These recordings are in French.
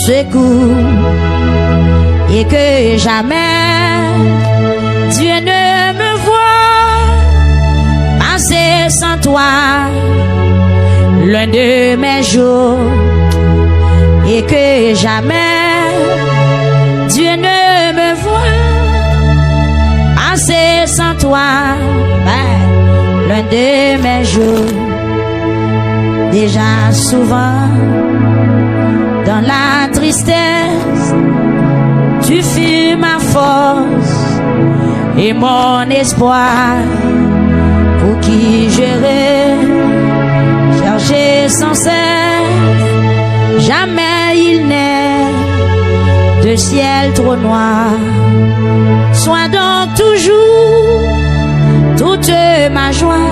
secours et que jamais Dieu ne me voit passer sans toi l'un de mes jours et que jamais Dieu ne me voit passer sans toi l'un de mes jours. Déjà souvent dans la tristesse tu fus ma force et mon espoir, pour qui j'irai chercher sans cesse. Jamais il n'est de ciel trop noir. Sois donc toujours toute ma joie,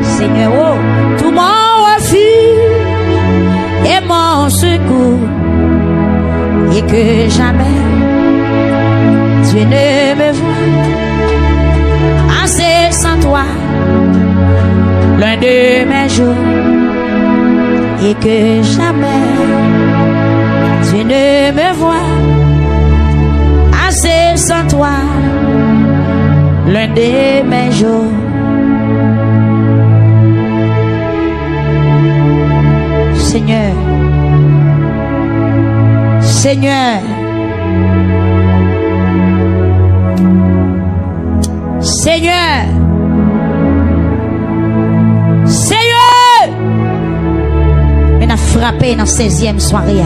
Seigneur, oh, tout mon refuge et mon secours, et que jamais Dieu ne me voit assez sans toi l'un de mes jours, et que jamais Dieu ne me voit assez sans toi l'un de mes jours. Seigneur, Seigneur, Seigneur, Seigneur, mais n'a frappé dans 16e soirée.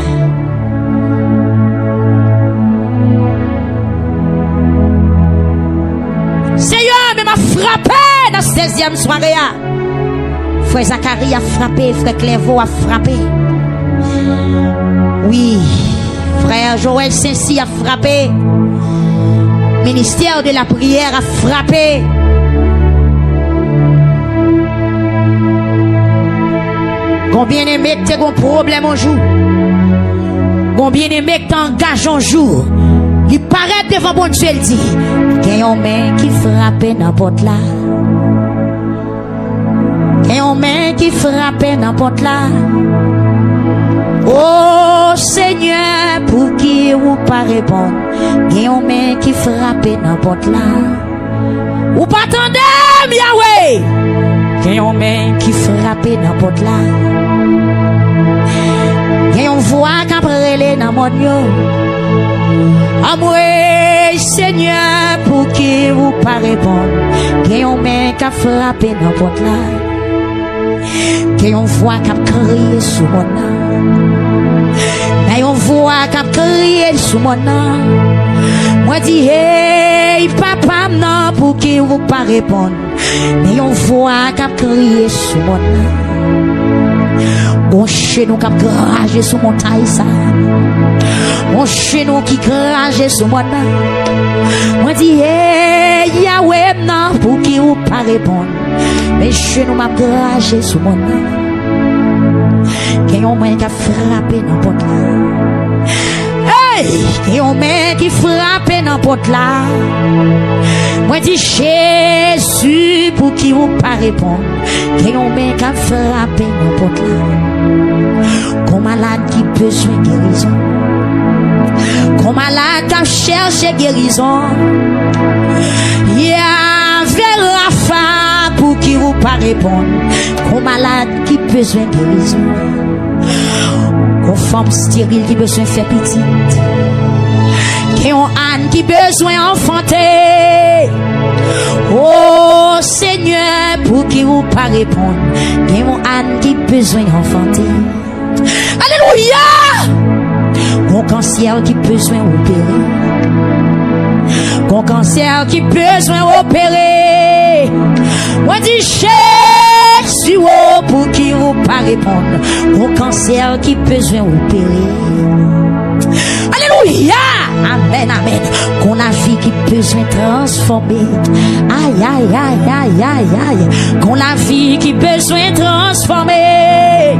Seigneur, mais m'a frappé dans 16e soirée. Frère Zacharie a frappé, frère Clévo a frappé. Oui, frère Joël Saint-Cy a frappé. Ministère de la prière a frappé. Combien de mecs qui ont un problème un jour? Combien de mecs qui t'engagent un jour? Il paraît devant bon Dieu, il dit qu'il y a un mec qui frappe n'importe là. Qu'il y a un mec qui frappe n'importe là. Oh Seigneur, pour qui vous pas répondre? Il y a un mec qui frappe n'importe là. Ou pas attendez, Yahweh. Il y a un mec qui frappe n'importe là. Il y a une voix qui a brûlé dans mon Dieu. Amoué, Seigneur, pour qui vous pas répondre? Il y a un mec qui a frappé n'importe là. Il y a une voix qui a crié sous mon nom. Il y a une voix qui a crié sous mon nom. Moi dis, hey, papa, non, pour qui vous pas répondre? Il y a une voix qui a crié sous mon nom. Bon chenou qui a gragé sous mon taille ça. Mon chenou qui gragé sous mon nom. Moi dis, hey, Yahweh, non, pour qui vous pas répondre? Mais chenou m'a gragé sous mon nom. Qu'il y a un mec qui a frappé n'importe là. Hey, qu'il y a un mec qui frappe n'importe là. Moi dis Jésus, pour qui vous pas répondre? Qu'il y a un mec qui a frappé n'importe là. Qu'on malade qui besoin de guérison. Qu'on malade qui a cherché guérison. Yeah, vers la femme pour qui vous pas répondre. Qu'on malade qui besoin de guérison. Qu'on femme stérile qui besoin de faire petite. Qu'on âne qui besoin enfanter. Oh Seigneur, pour qui vous pas répondre. Qu'on âne qui besoin enfanter. Alléluia! Qu'on cancer qui besoin opérer. Qu'on cancer qui besoin opérer. Moi dis Jésus, oh, pour qui vous pas répondre. Qu'on cancer qui besoin opérer. Alléluia! Amen, amen. Qu'on a vie qui besoin transformer. Aïe, aïe, aïe, aïe, aïe, aïe. Qu'on a vie qui besoin transformer.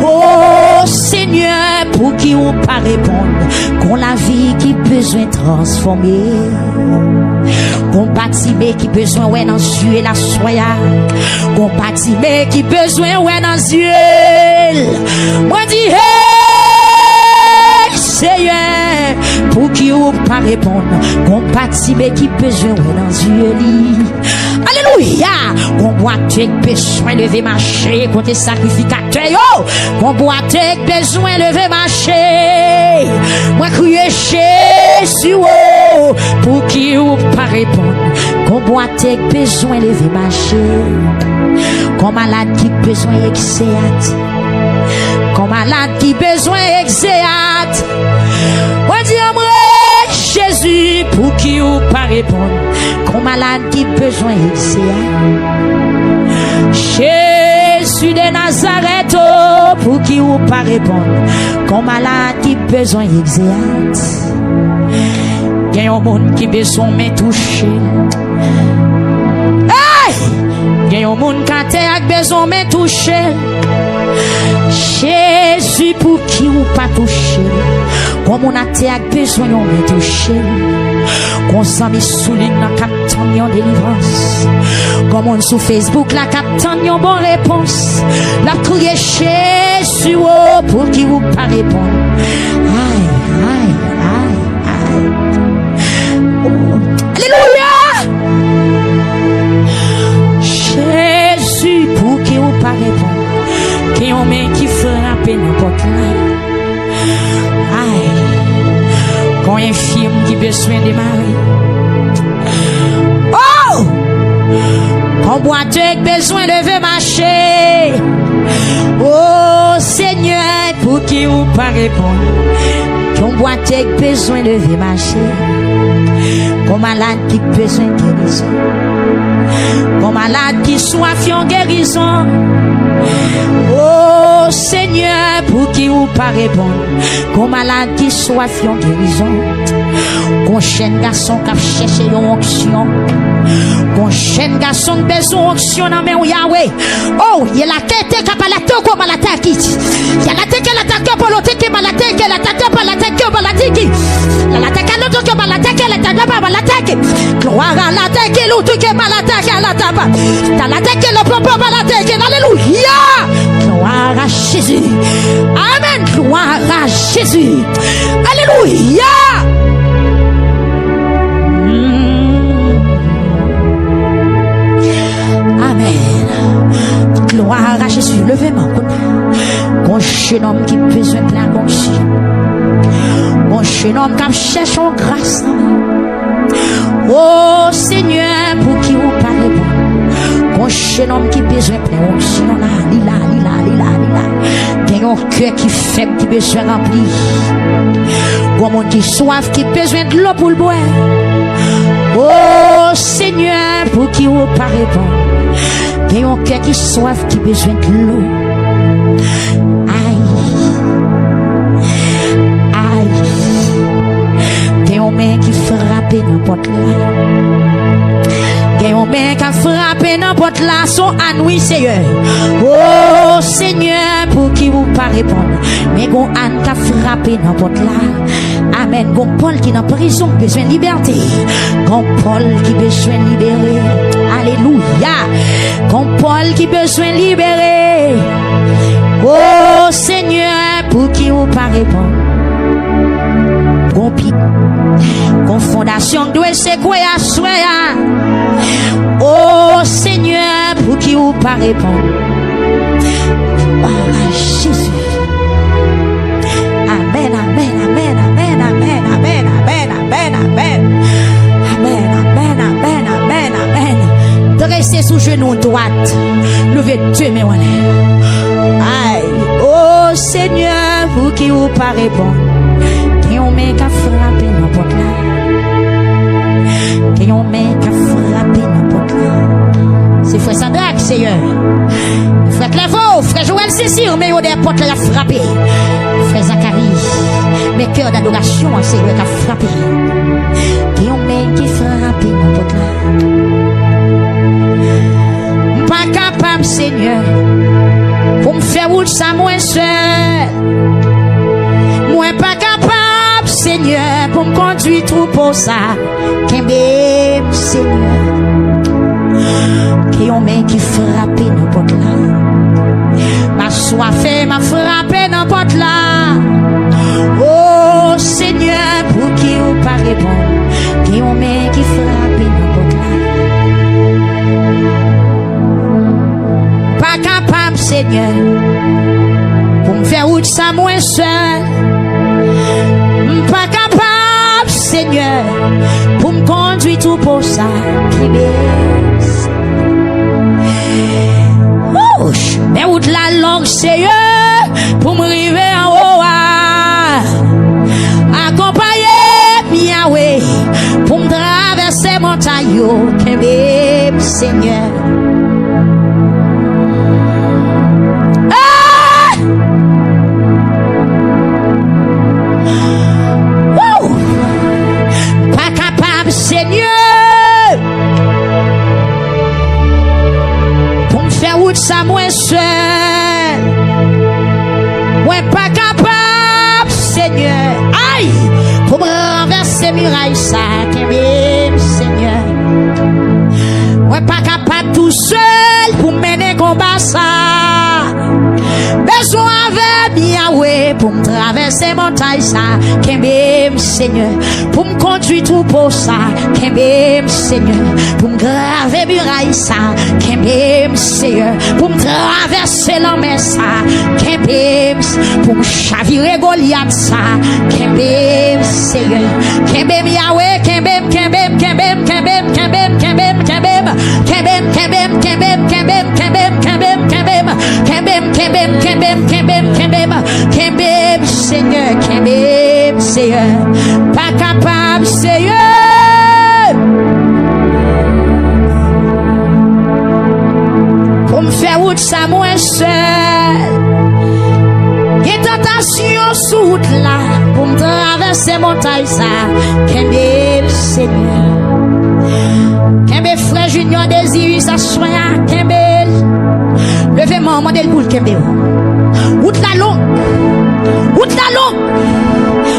Oh Seigneur, pour qui on pas répondre. Qu'on a vie qui besoin transformer. Qu'on bâtiment qui besoin ouais dans Dieu la soya. Qu'on bâtiment qui besoin ouais dans Dieu. Moi dis hey ou pas répondre. Compatible qui besoin dans Dieu lit. Alléluia. Qu'on boit avec besoin lever marcher côté sacrificateur. Yo, qu'on boit avec besoin lever marcher. Moi crier Jésus pour qui ou pas répondre. Qu'on boit avec besoin lever marcher. Comme malade qui besoin exéat. Comme malade qui besoin exéat. Moi dis Jésus pour qui ou pas répondre. Comme malade qui besoin exéat. Jésus de Nazareth pour qui ou pas répondre. Comme malade qui besoin exéat. Il y a un monde qui besoin me toucher. Il y a un monde qui a besoin de me toucher. Jésus pour qui ou pas toucher. Comme on a besoin de me toucher. Comme ça me souligne la captain de délivrance. Comme on sur Facebook la captain de bonne réponse. La crier Jésus pour qui ou pas répondre. Aïe, aïe, aïe, aïe. Oh. Alléluia. Jésus pour qui ou pas répondre. Qui on met qui frappe n'importe là. Aïe. Quand un film qui besoin de démarrer. Oh! Quand boîte avec besoin de marcher. Oh Seigneur pour qui ou pas répondre. Quand boîte avec besoin de marcher. Comme malade qui besoin de guérison. Comme malade qui soif en guérison. Oh Seigneur pour qui ou pas répondre. Comme malade qui soif en guérison. Qu'on chaîne garçon qui cherche une onction. Qu'on chaîne garçon qui besoin onction dans mes Yahweh. Oh il y a la tête qui a pas la tête comme la tête qui. Il y a la tête qui a la tête pour l'autre qui la tête qui a la tête pour la tête qui la tête qui. La tête qui a l'autre qui la tête qui la tête pas la tête. Gloire à la tête qui l'autre qui pas la tête qui la tête pas. T'as la tête qui le propre pas la tête qui. Alléluia. Gloire à Jésus. Amen. Gloire à Jésus. Alléluia. Amen. Gloire à Jésus. Levez-moi. Mon jeune homme qui besoin de la conscience. Mon jeune homme qui cherche en grâce. Oh Seigneur, pour qui vous parlez pas. Mon jeune homme qui besoin de la onction. Lila. Il y a un cœur qui faible, qui besoin rempli. Ou un monde qui soif, qui besoin de l'eau pour le boire. Oh Seigneur, pour qui vous parlez pas. Il y a un cœur qui soif, qui besoin de l'eau. Main qui frappe n'importe là. Il y a un main qui frappe n'importe là. Son ennui Seigneur. Oh Seigneur pour qui vous pas répondre. Mais gon âne qui frappe n'importe là. Amen. Gon Paul qui est en prison besoin de liberté. Gon Paul qui besoin de libérer. Alléluia. Gon Paul qui besoin de libérer. Oh Seigneur pour qui vous pas répondre. Confondation doit se quoi à soi. Oh Seigneur pour qui vous pas répondre. Oh Jésus. Amen, amen, amen, amen, amen, amen, amen, amen, amen. Amen, amen, amen, amen, amen. Dressez sous genou droite. Levez deux mains en l'air. Aïe. Oh Seigneur pour qui vous pas répondre. Qui ont mis qu'à frapper n'importe là. Qui ont mis qu'à frapper n'importe là. C'est frère Sadak, Seigneur. Frère Claveau, frère Joël Cécile, mais il y a des portes là à frapper. Frère Zacharie, mes cœurs d'adoration, Seigneur, à frapper. Qui ont mis qui frapper n'importe là. Pas capable, Seigneur, pour me faire route ça, moi seul. Moi pas capable. Seigneur, pour me conduire tout pour ça, qu'un bébé, Seigneur, qui ont main qui frappe n'importe là, ma soif m'a frappé n'importe là, oh Seigneur, pour qui vous parlez. Seigneur, pour me faire route ça moins seul. Pas capable, Seigneur, pour me conduire tout pour ça. Mais route la longue, Seigneur, pour me arriver en haut. Accompagner Yahweh pour me traverser montagne, Seigneur. Pas capable, Seigneur, pour me faire route ça moins seul. Ouais, pas capable, Seigneur, aïe, pour me renverser muraille ça, Seigneur. Ouais, pas capable tout seul pour mener combat ça. Besoin avec Yahweh pour me traverser montagne ça, Seigneur. Pour me conduire tout pour ça, Seigneur. Pour me graver muraille ça, Seigneur. Pour me traverser l'homme ça, pour me chavirer Goliath ça, Seigneur. Yahweh, Seigneur, pas capable, Seigneur, pour me faire route ça moins seul. Il y a tentation sous route là pour me traverser montagne ça, Seigneur. Kembe frère Junior désire ça soya, levez-moi modèle pour Kembe. Route la longue,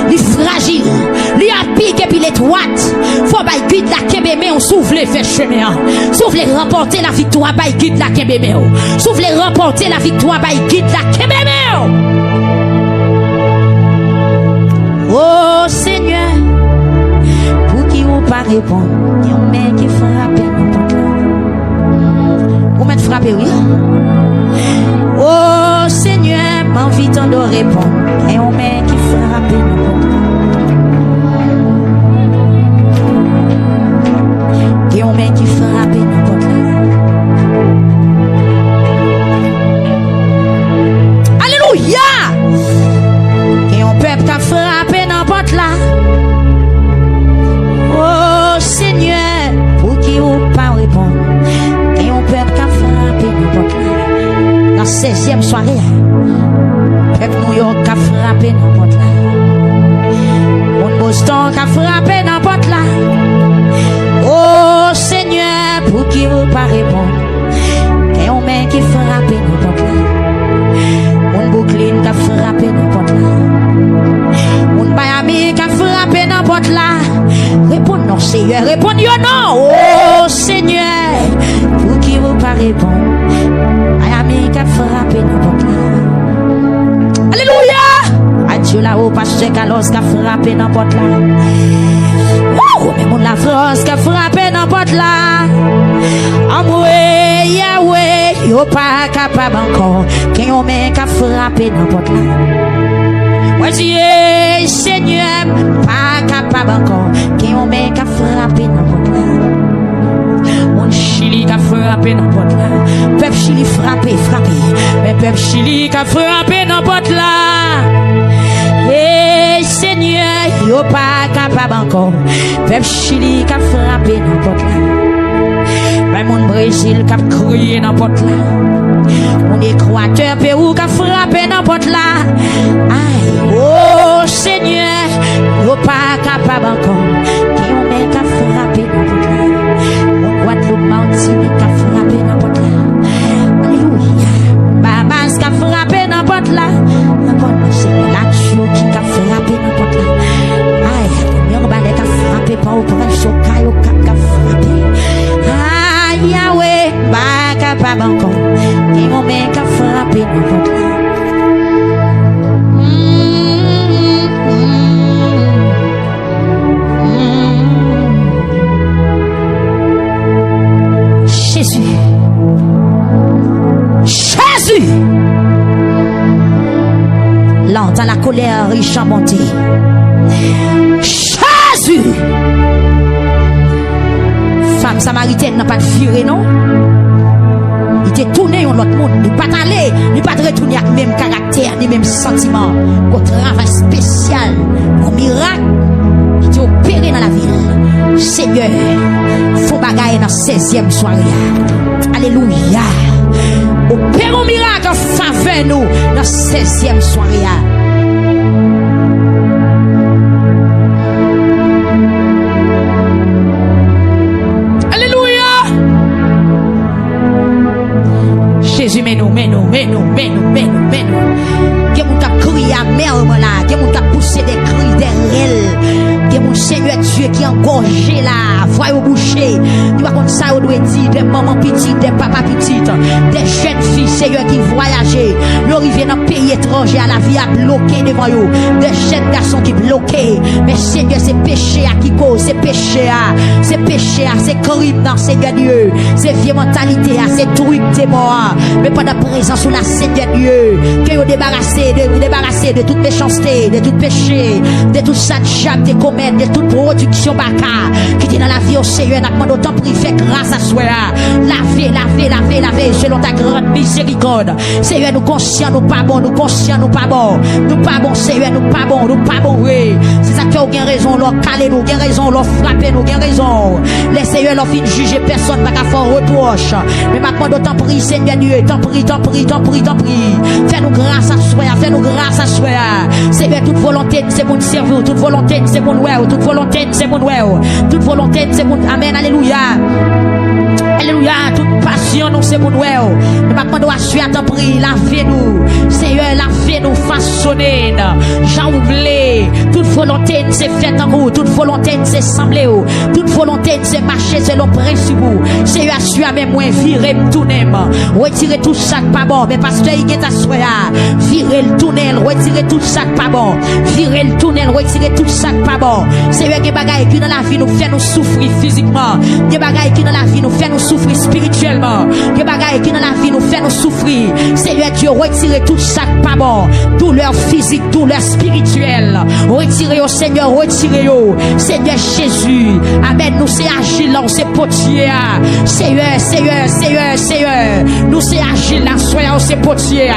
li fragile, li a pique et puis l'étroite. Faut bailler guide la Kembe, mais on s'ouvre les fait chemin. S'ouvre les remporter la victoire, bailler guide la Kembe, mais s'ouvre les remporter la victoire, bailler guide la Kembe, mais oh Seigneur, pour qui ou pas répondre, il y a un mec qui frappe n'importe là. Vous m'êtes frappé, oui? Oh Seigneur, m'envie tant de répondre, et un mec qui frappe n'importe là. Et un mec qui frappe n'importe là. Alléluia! Et un peuple qui a frappé n'importe là. Oh Seigneur, pour qui ou pas répondre, et on peuple qui a frappé n'importe là. La 16e soirée, peuple New York qui a frappé n'importe là. Mon Boston qui a frappé n'importe là. Oh Seigneur, pour qui ou pas répondre, et on met qui frappe n'importe là. Mon Brooklyn qui a frappé n'importe là. Mon Miami qui a frappé n'importe là. Réponds non, Seigneur, réponds non. Oh Seigneur, pour qui vous pas répondre, Miami qui a frappé n'importe là. Alléluia. Adieu là-haut, pasteur Carlos qui a frappé n'importe là. Oh, mais mon la France qui a frappé n'importe là. Amoué, Yahweh, yo pas capable encore. Qui on met qui a frappé n'importe là. Voici, Seigneur, pas capable encore. Qui on met qui a frappé n'importe là. Mon Chili qui a frappé n'importe là. Peuple Chili frappé. Mais peuple Chili qui a frappé n'importe là. Et Seigneur, yo pas capable encore. Peuple Chili qui a frappé n'importe là. Mais mon Brésil qui a crié n'importe là. Mon Équateur, Pérou qui a frappé n'importe là. Aïe, oh Seigneur, yo pas capable encore. Qui on met qui a frappé n'importe là. Mon Guadeloupe, Martinique qui a frappé n'importe là. Alléluia. Bahamas qui a frappé n'importe là. C'est la chou qui a frappé n'importe là. Aïe, mon balai qui a frappé par au prince Chocayo qui a frappé. Aïe, Yahweh, pas capable encore. Qui on met qui a frappé n'importe là. Jésus. lente, à la colère riche en bonté. Jésus! Femme samaritaine n'a pas de viré, non? Il était tourné en l'autre monde. Il n'est pas allé, il n'est pas retourné avec le même caractère, ni même sentiment. Au travail spécial, au miracle, il était opéré dans la ville. Seigneur, faut bagaille dans 16e soirée. Alléluia. Opère un miracle en faveur nous dans 16e soirée. Jésus, mais nous. Que mon cap crie à merde là, que mon cap pousser des cris d'elle. Que mon Seigneur Dieu qui engorgé là, voix au boucher. Tu vas comme ça, on doit dire des mamans petites, des papas petites, des jeunes filles, Seigneur, qui voyageaient. Ils arrivent dans un pays étranger, à la vie à bloquer devant eux. Des jeunes garçons qui bloquent. Mais Seigneur, c'est péché à qui cause, c'est péché à, c'est crime dans Seigneur Dieu. C'est vieille mentalité, c'est truc, c'est mort. Mais pas de présence sous la Seigneur Dieu. Que vous débarrassez de toute méchanceté, de tout péché, de tout ça de commettre, de toute production baka qui est dans la vie au Seigneur. N'a pas d'autant privé grâce à soi. Lavez selon ta grande miséricorde. Seigneur, nous conscients, nous pas bon, Seigneur, nous pas bon, oui. C'est ça qui a aucune raison, l'on calé nous, aucune raison, l'on frappé nous, aucune raison. Les Seigneur, l'on fin juger personne, pas qu'à faire reproche. Mais maintenant d'autant prie, Seigneur Dieu, t'en prie. Fais-nous grâce à soi, Seigneur, toute volonté, c'est bon de servir, toute volonté, c'est bon de toute volonté, c'est bon de toute volonté, c'est bon. Amen, alléluia. Alléluia, toute passion nous c'est pour nous. Mais maintenant nous assurer à prix, lavez-nous. Seigneur, lavez-nous, façonnez. J'en oublie. Toute volonté c'est faite en vous. Toute volonté c'est semblé. Toute volonté c'est marcher selon principe. Seigneur, assure même moi, virez tourner. Retirez tout ça pas bon. Mais pasteur, il est à soi. Virez le tunnel, retirez tout ça pas bon. Virez le tunnel, retirez tout ça pas bon. Seigneur, des bagailles qui dans la vie nous fait nous souffrir physiquement. Des bagailles qui dans la vie nous fait nous souffrir spirituellement. Des bagailles qui dans la vie nous fait nous souffrir. Seigneur Dieu, retirez tout ça pas bon. Douleur physique, douleur spirituelle. Retirez au Seigneur, retirez-au. Seigneur Jésus. Amen. Nous c'est agile là, c'est potier. Seigneur. Nous c'est agile là, soyons c'est potier.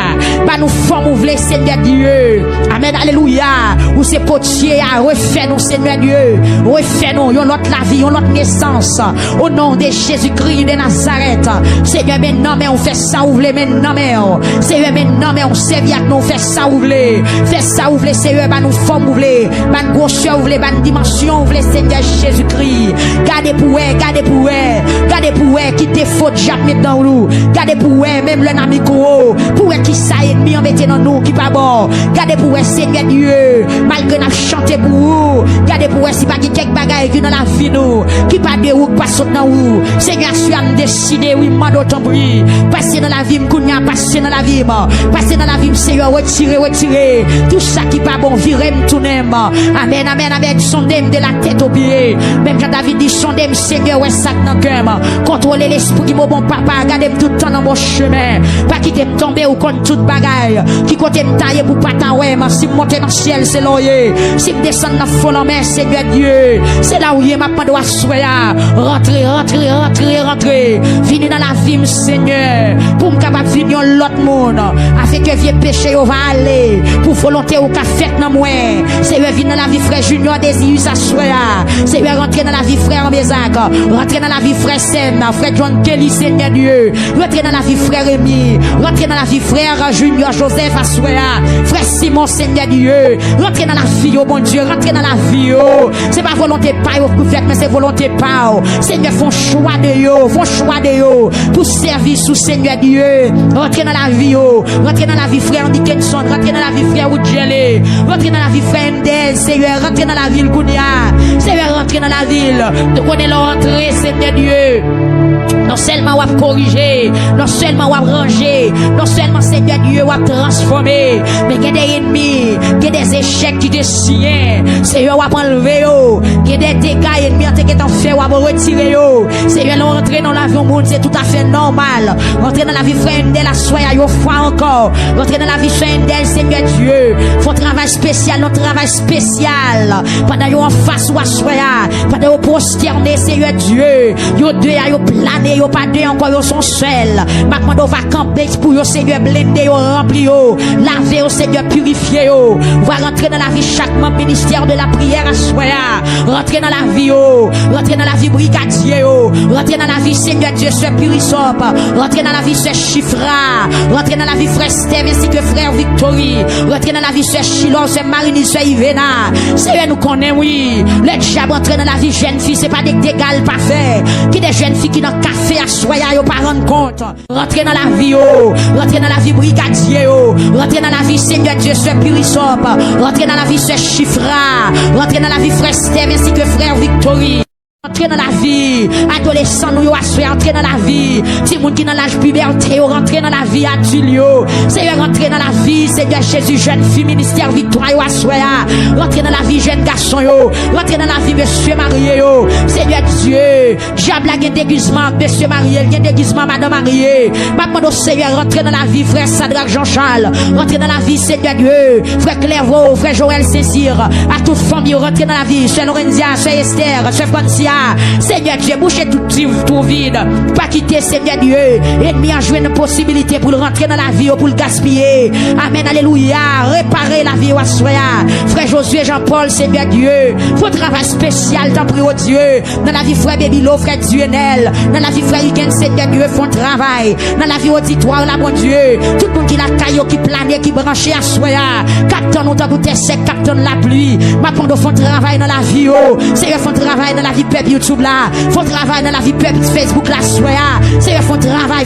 Bah nous formons ouvrir Seigneur Dieu. Amen. Alléluia. Ou c'est potier. Refais-nous Seigneur Dieu. Refais-nous. Yon l'autre la vie, yon l'autre naissance. Au nom de Jésus-Christ de Nazareth. Seigneur, maintenant, mais on fait ça ouvrir maintenant, mais Seigneur, maintenant, mais on servit avec nous, on fait ça ouvrir. Fais ça ouvrir, Seigneur, bah nous forme ouvrir, bah nous grosseur ouvrir, bah nous dimension ouvrir, Seigneur Jésus-Christ. Gardez pour eux, qui te faut jamais dans nous. Gardez pour eux, même le namico, pour eux qui ça ennemi en mettant dans nous, qui pas bon. Gardez pour eux, Seigneur Dieu, malgré nous chanter pour vous. Gardez pour eux, si pas quelques bagailles qui dans la vie nous, qui pas de ou, pas sauter dans vous. Seigneur, je suis décidé, oui, moi d'autant prie. Passez dans la vie, m'kounia, passez dans la vie, Seigneur, retirez. Tout ça qui pas bon, virez m'tourner. Amen. Sondez-moi de la tête au pied. Même quand David dit, sondez-moi, Seigneur, ouais, ça dans le cœur. Contrôlez l'esprit, mon bon papa, gardez-moi tout le temps dans mon chemin. Pas quitter me tomber ou contre toute bagaille. Qui côté me tailler pour pas t'en ouais, si me monter dans le ciel, c'est l'oyer. Si me descendre dans le fond, en mer, Seigneur Dieu. C'est là où il m'a pas de soyer. Rentrez. Venez dans la vie, Seigneur. Pour me capable de venir l'autre monde. Avec que vieux péché, on va aller. Pour volonté ou qu'a fait dans moi. Seigneur, venez dans la vie, frère Junior, désir, ça soit. Seigneur, rentrez dans la vie, frère Ambézac. Rentrez dans la vie, frère Sen. Frère John Kelly, Seigneur Dieu. Rentrez dans la vie, frère Rémi. Rentrez dans la vie, frère Junior Joseph, Assoya. Frère Simon, Seigneur Dieu. Rentrez dans la vie, oh mon Dieu. Rentrez dans la vie, oh. C'est pas volonté pas, vous faites, mais c'est volonté pas. Seigneur, font choix de yo, pour servir sous Seigneur Dieu. Rentrez dans la vie, rentrez dans la vie, frère Andy Kenson, rentrez dans la vie, frère Woodjelé, rentrez dans la vie, frère Mdel, Seigneur, rentrez dans la ville, Kounia, Seigneur, rentrez dans la ville, de connaître l'entrée, Seigneur Dieu. Non seulement on va corriger, non seulement on va ranger, non seulement Seigneur Dieu on va transformer, mais il y a des ennemis, il y a des échecs qui te signent, Seigneur on va enlever, il y a des dégâts ennemis qui t'ont fait, on va retirer. Seigneur, rentrer dans la vie au monde, c'est tout à fait normal. Rentrer dans la vie frère de la soya, il faut encore. Rentrer dans la vie frère d'elle, Seigneur Dieu. Faut travail spécial, notre travail spécial. Pendant yon en face ou à soya, pendant yon prosterné, Seigneur Dieu. Yon deux, yon plané, yon pas deux encore, yon sont seuls. Maintenant, on va camper pour yon, Seigneur, blender, yon remplir, yon laver, yon, Seigneur, purifier, yon. On va rentrer dans la vie chaque membre ministère de la prière à soya. Rentrer dans la vie, yon. Rentrer dans la vie brigadier, yon. Rentrer dans la vie, Seigneur Dieu, ce Purisop. Rentrer dans la vie, ce Chifra. Rentrer dans la vie, frère Steve, ainsi que frère Victory. Rentrer dans la vie, ce Chilon, ce Marini, ce Ivena. Seigneur, nous connaissons, oui. Les diables rentrer dans la vie, jeune fille, c'est pas des dégâts parfaits. Qui des jeunes filles qui dans le café à soya, ils pas rendre compte. Rentrer dans la vie, oh. Rentrer dans la vie, brigadier, oh. Rentrer dans la vie, Seigneur Dieu, ce Purisop. Rentrer dans la vie, ce Chifra. Rentrer dans la vie, frère Steve, ainsi que frère Victory. Entrer dans la vie, adolescent nous entrer dans la vie, si moun qui dans l'âge puberté, rentrer dans la vie adulte, Seigneur rentrer dans la vie, Seigneur Jésus, jeune fille, ministère victoire, rentrer dans la vie, jeune garçon, rentrer dans la vie, monsieur marié, Seigneur Dieu, diable a un déguisement, monsieur marié, un déguisement, madame mariée, maintenant Seigneur, rentrer dans la vie, frère Sadrach Jean-Charles, rentrer dans la vie, Seigneur Dieu, frère Clairvaux, frère Joël Saint-Cyr, à toute famille, rentrer dans la vie, sœur Lorenzia, sœur Esther, sœur Francia, Seigneur Dieu, bouchez tout vide. Pas quitter, Seigneur Dieu. Ennemi a joué une possibilité pour rentrer dans la vie ou pour le gaspiller. Amen, alléluia. Réparer la vie au soya. Frère Josué, Jean-Paul, Seigneur Dieu. Faut travail spécial, t'en prie au Dieu. Dans la vie, frère Bébilo, frère Duenel. Dans la vie, frère Huguin, Seigneur Dieu, font travail. Dans la vie auditoire, là, mon Dieu. Tout le monde qui la caillou, qui planait, qui branchait à soya. Captain, nous t'en goûté sec, captain la pluie. Maintenant, font travail dans la vie, oh. Seigneur, font travail dans la vie peuple YouTube là, font travail dans la vie peuple Facebook là, soya. Seigneur, font travail.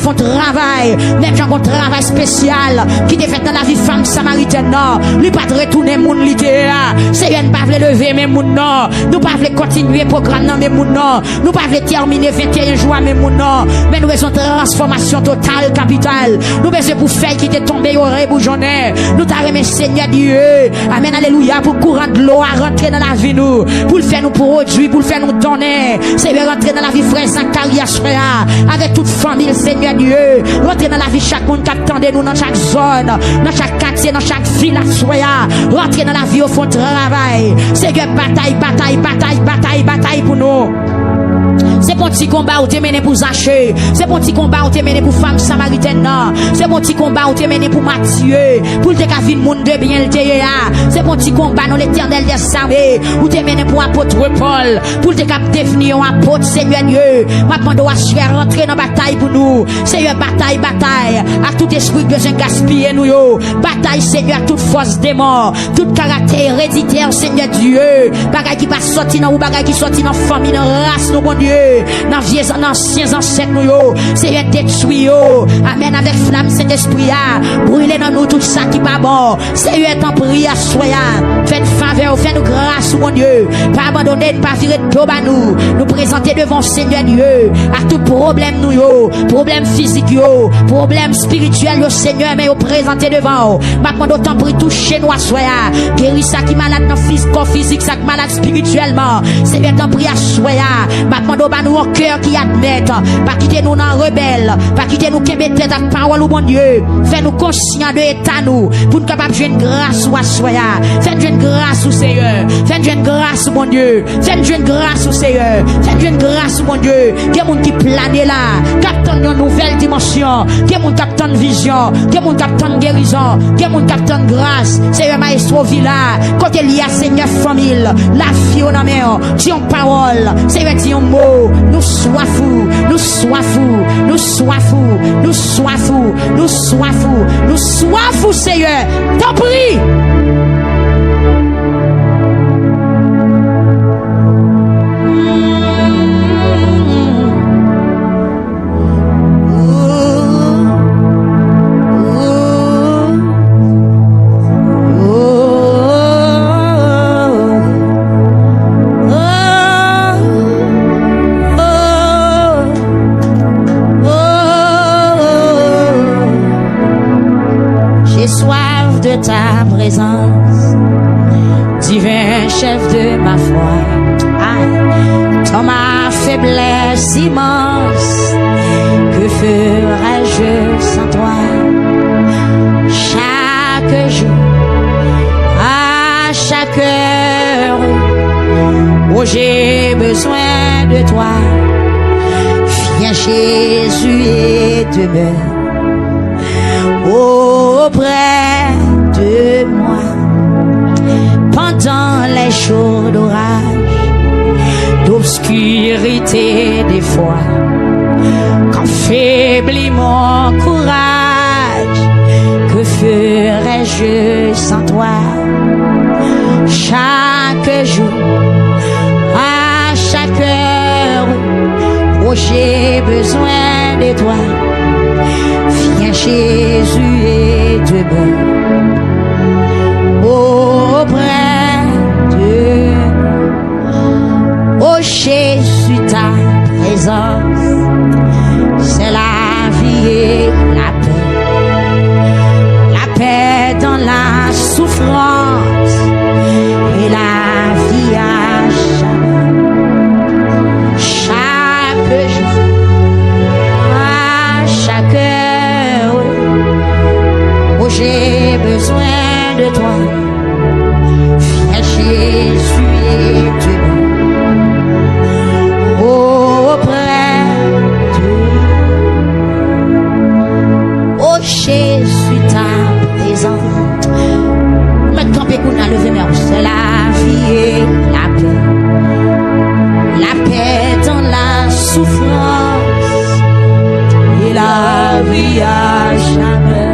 Même j'ai un travail spécial qui est fait dans la vie femme samaritaine, non. Lui pas de retourner moun l'idée là. Seigneur, nous pas voulons lever mes moun non. Nous pas voulons continuer programme non, mes moun non. Nous pas voulons terminer 21 jours mes moun non. Mais nous besoin de transformation totale, capitale. Nous besoin pour faire qui t'est tombé au reboujonné. Nous t'arrêtons, Seigneur Dieu. Amen, alléluia, pour courant de l'eau à rentrer dans la vie nous. Pour le faire nous produire, pour le faire nous donner. Seigneur, rentrer dans la vie frère Zacharias frère, avec toute famille, Seigneur Dieu. Rentrer dans la vie chaque monde qui attendait nous dans chaque zone, dans chaque quartier, dans chaque ville, frère. Rentrer dans la vie au fond de travail. Seigneur, bataille pour nous. C'est mon petit combat où t'es mené pour Zaché. C'est mon petit combat où t'es mené pour femme samaritaine. C'est mon petit combat où t'es mené pour Mathieu. Pour te cavine monde de bien le TEA. C'est mon petit combat dans l'éternel des armées. Où t'es mené pour apôtre Paul. Pour te cap définir un apôtre, Seigneur Dieu. Maintenant, doit rentrer dans la bataille pour nous. Seigneur, bataille. À tout esprit que j'ai gaspillé nous. Bataille, Seigneur, à toute force des morts. Tout caractère héréditaire, Seigneur Dieu. Bagaille qui va sortir dans ou bagaille qui sortir dans famille, dans race, nous, bon Dieu. Dans vieux anciens ancêtres nous Seigneur détruit amen avec flamme cet esprit brûler dans nous tout ça qui pas bon Seigneur t'en prie à soya fais faveur fais nous grâce mon Dieu pas abandonner pas virer de dos nous présenter devant Seigneur Dieu à tout problème nous problème physique problème spirituel Seigneur mais présenter devant maintenant t'en prie toucher nous à soya guérir ça qui malade dans physique ça qui malade spirituellement Seigneur t'en prie à soya maintenant nous un cœur qui admette, pas quitter nous dans rebelle, pas quitter nous qui mettent tête à parole au bon Dieu, fais nous conscients de l'état nous, pour nous capables de jouer une grâce ou à soya, fais une grâce au Seigneur, fais une grâce au bon Dieu, fais une grâce au Seigneur, fais une grâce au bon Dieu, qu'il y a monde qui plane là, capte une nouvelle dimension, qu'il y a monde qui capte une vision, qu'il y a monde qui capte une guérison, qu'il y a monde qui capte une grâce, Seigneur maestro villa, côté lié à Seigneur famille, la vie au nom, dis en parole, Seigneur dis en mot. Nous soifous, Seigneur. T'en prie. ta présence, divin chef de ma foi. Aïe, dans ma faiblesse immense, que ferais-je sans toi? Chaque jour, à chaque heure, oh j'ai besoin de toi. Viens Jésus et demeure auprès de moi. Pendant les jours d'orage, d'obscurité des fois, quand faiblit mon courage, que ferais-je sans toi? Chaque jour, à chaque heure, oh j'ai besoin de toi. Viens Jésus et demeure auprès de moi. Oh Jésus, ta présence, c'est la vie et la paix. La paix dans la souffrance et la vie à jamais. Chaque jour, à chaque heure, oh j'ai besoin de toi. Viens Jésus et demeure auprès de moi. Oh Jésus, ta présence. Maintenant, on a levé mes mains. C'est la vie et la paix. La paix dans la souffrance et la vie à jamais.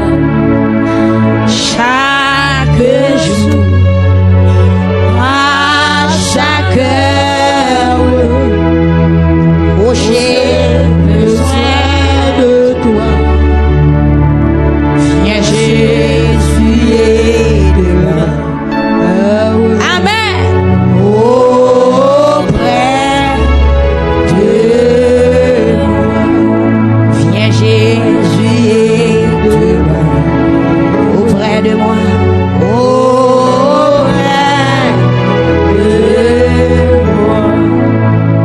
Chaque jour, à chaque heure, oh j'ai besoin de toi. Viens Jésus et demeure. Amen. Auprès de moi. Viens Jésus et demeure auprès de moi. Auprès de moi.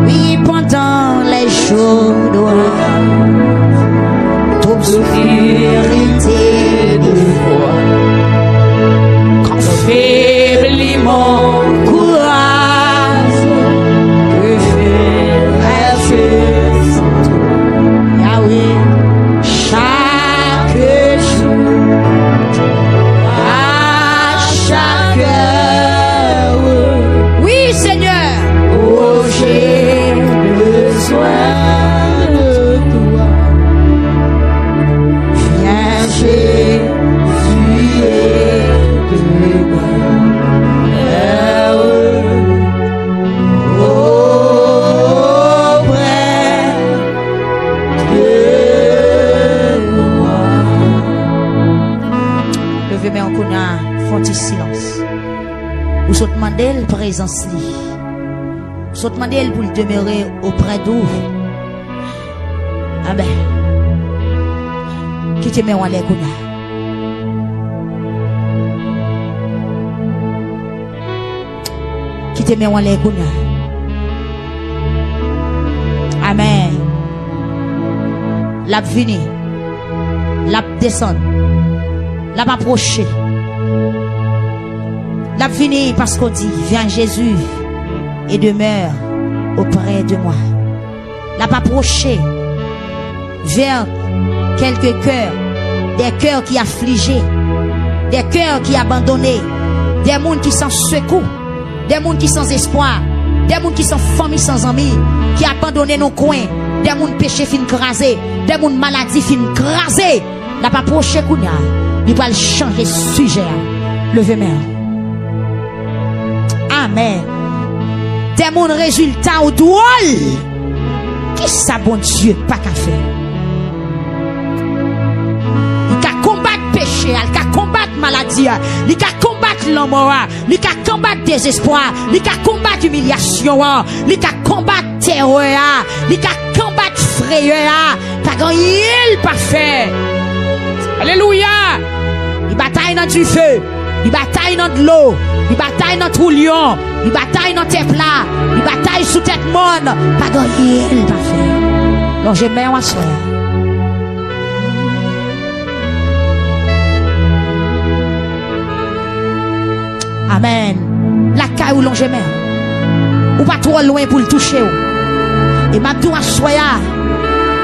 Oui, pendant les jours d'orage, d'obscurité des fois, quand faiblit mon courage, que ferais-je sans toi? Yahweh, chaque jour, à chaque heure, oui Seigneur, oh j'ai besoin de toi. Viens Jésus et demeure auprès de moi. Levez mes en conna, font un silence. Vous sautez demander la présence li. Vous sautez demander pour demeurer auprès d'eux. Ah ben, qui te met en l'air conna. Qui te met en l'air conna. Amen. La vini, la descend, la approcher. La vini parce qu'on dit, viens Jésus et demeure auprès de moi. La approcher vers quelques cœurs, des cœurs qui affligés, des cœurs qui abandonnés, des mondes qui sont secours, des mondes qui sans espoir, des mondes qui sont familles sans amis, qui abandonnent nos coins, des mondes péchés fin crasés, des mondes maladies fin crasés. La pas proche kounya, il va changer sujet. Levez main. Amen. Des mondes résultats au drôle. Qui ça bon Dieu pas qu'à faire? Il a combattre péché, il a combattre maladie, il a combattre l'amour, il a combattre désespoir, il a combattre humiliation, il a combattre terreur, il a combattre frayeur, pas grand il pas fait. Alléluia. Il bataille dans du feu. il bataille dans de l'eau, il bataille dans trou lion, il bataille dans tes plats, il bataille sous tête monde, pas de rien, il pas fait. Donc je mets en soir. Amen. La caille où l'on je mets. Ou pas trop loin pour le toucher. Et m'a dit à soya,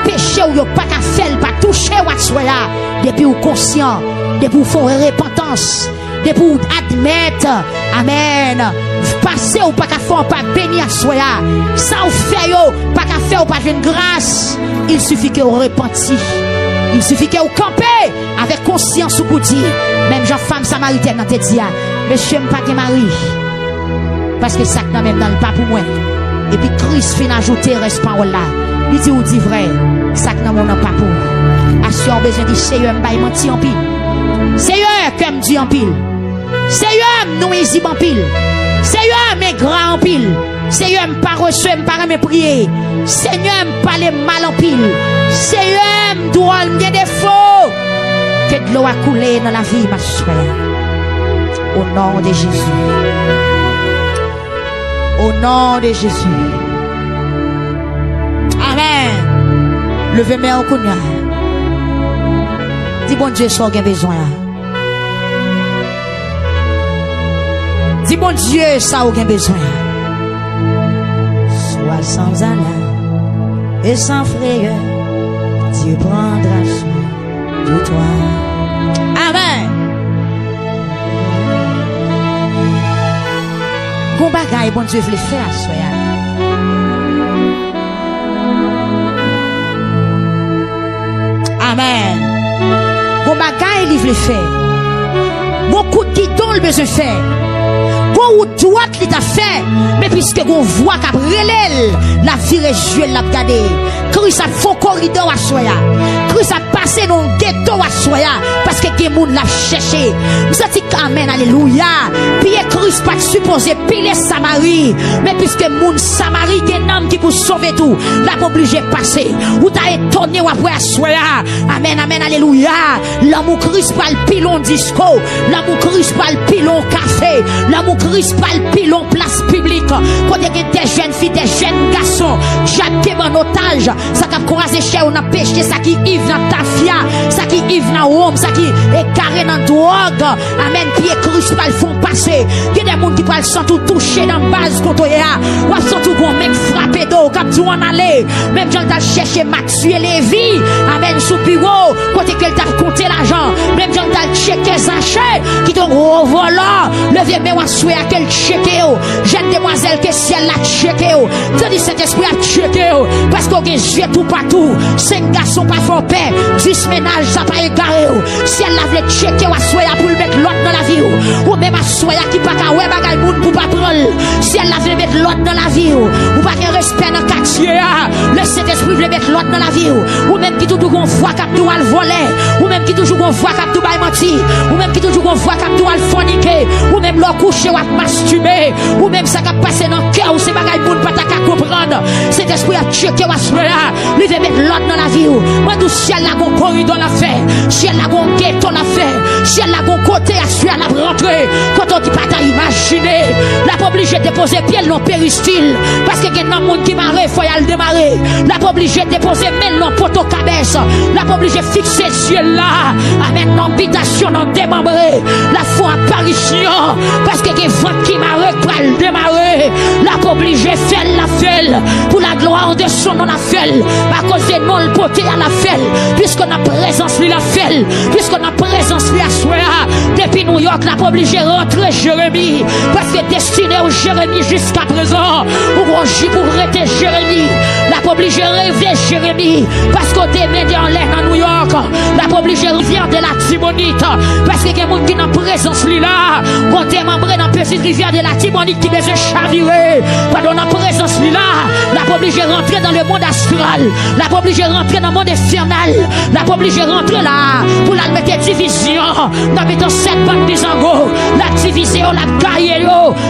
péché ou pas qu'à faire, pas toucher à soya, depuis ou conscient, depuis ou faut repentance, depuis ou admettre, amen, passer ou pas qu'à faire, pas bénir à soya, ça ou fait yo, pas qu'à faire ou pas une grâce, il suffit que vous repentiez, il suffit que vous campez avec conscience ou pour dire, même jeune femme samaritaine dans tes dia, monsieur m'pas que mari, parce que ça n'a même dans le pas pour moi. Et puis Christ fin ajouter reste parole là. Il dit ou dit vrai, ça que mon pas pour. Assure besoin de Seigneur m'bay menti en pile. Seigneur comme dit en pile. Seigneur nous easy en pile. Seigneur mes grands en pile. Seigneur m'pas reçu m'pas me prier. Seigneur m'pas les mal en pile. Seigneur m'doit me défaut. Que de l'eau a coulé dans la vie ma soeur. Au nom de Jésus. Au nom de Jésus. Amen. Levez-moi au cognac. Dis bon Dieu, ça a besoin. Dis bon Dieu, ça a besoin. Sois sans allant et sans frayeur. Dieu prendra soin de toi. Amen. Bon bagay, bon Dieu, veut le faire, soya. Amen. Bon bagay, il veut le faire. Bon coup de guidon, il besoin faire. Bon ou droite, il t'a fait. Mais puisque on voit qu'à relève, la vie réjouie, l'a regardé. Christ a faux corridor à soya. Christ a passé dans le ghetto à soya. Parce que les gens l'a cherché. Nous avons dit amen, alléluia. Puis Christ pas supposé piler Samarie. Mais puisque moun Samarie, qui est un homme qui pour sauver tout, l'a obligé de passer. Ou t'as étonné ou après à soya. Amen, amen, alléluia. L'amour Christ pas le pilon disco. L'amour Christ pas le pilon café. L'amour Christ pas le pilon place publique. Quand il y a des jeunes filles, des jeunes garçons, j'attends en otage. Ça qui a croisé chez on a péché, ça qui yves dans tafia, ça qui yves dans rhum, ça qui est carré dans drogue. Amen. Puis Christ pas le font passer. Il y a des gens qui parlent sans tout toucher dans la base quand on est là. Ou sans tout bon mec frappé d'eau, comme tu en allais. Même quand t'as cherché Mathieu Lévy, amen, sous bureau, côté qu'elle t'a compté l'argent. Même quand t'as checké Zaché, qui t'ont gros volant, levez mes souhait à quel checké. Jeune demoiselle que si elle l'a checké. Tandis cet esprit a checké. Parce qu'on a joué tout partout. 5 garçons pas fort paix. 10 ménages, ça pas égaré. Si elle l'a voulu checker, ou assoya pour mettre l'autre dans la vie. Ou même assoya qui pas qu'à ouais bagay moun pour pas prendre. Si elle l'a voulu mettre l'autre dans la vie. Ou pas qu'un respect dans le quartier. Le Saint-Esprit veut mettre l'autre dans la vie. Ou même qui toujours qu'on voit qu'à tout al voler. Ou même qui toujours qu'on voit qu'à tout bail menti. Ou même qui toujours qu'on voit qu'à tout al forniquer. Ou même leur coucher ou à masturber. Ou même ça qui passé dans le cœur. Ou c'est bagay moun pas qu'à comprendre. Cet esprit a checké ou assoya. Lui veut mettre l'autre dans la vie. Moi, nous, si elle a un corridor à faire, si elle a un ghetto à faire, si elle a un côté à suivre, à la rentrer, quand on dit pas t'as imaginé, la pas obligée de déposer pied dans péristyle, parce qu'il y a un monde qui marre, il faut y aller démarrer, la pas obligée de déposer main dans poteau cabesse, la pas obligée de fixer ciel là, amen, l'habitation dans démembré, la foi apparition, parce qu'il y a un vent qui marre, pour le démarrer, la pas obligée de faire la felle, pour la gloire de son nom la felle, à cause de nous le poté à la felle, puisqu'on a présence lui la felle, puisqu'on a présence lui à soi, depuis New York, la pas obligé de rentrer Jérémie, parce que destiné au Jérémie jusqu'à présent, ou on j'y pour arrêter Jérémie, la pas obligé de rêver Jérémie, parce qu'on est mené en l'air à New York, la pas obligé de rivière de la Tibonite, parce qu'il y a des gens qui ont présence lui là, qu'on est membre dans la petite rivière de la Tibonite qui besoin chavirer, pendant la présence lui là, la pas obligé de rentrer dans le monde astral, la pas obligé de rentrer dans le monde infernal, la pas obligé de rentrer là, pour la mettre division, dans mettant 7 bandes des angos, la division diviser, on a gaillé,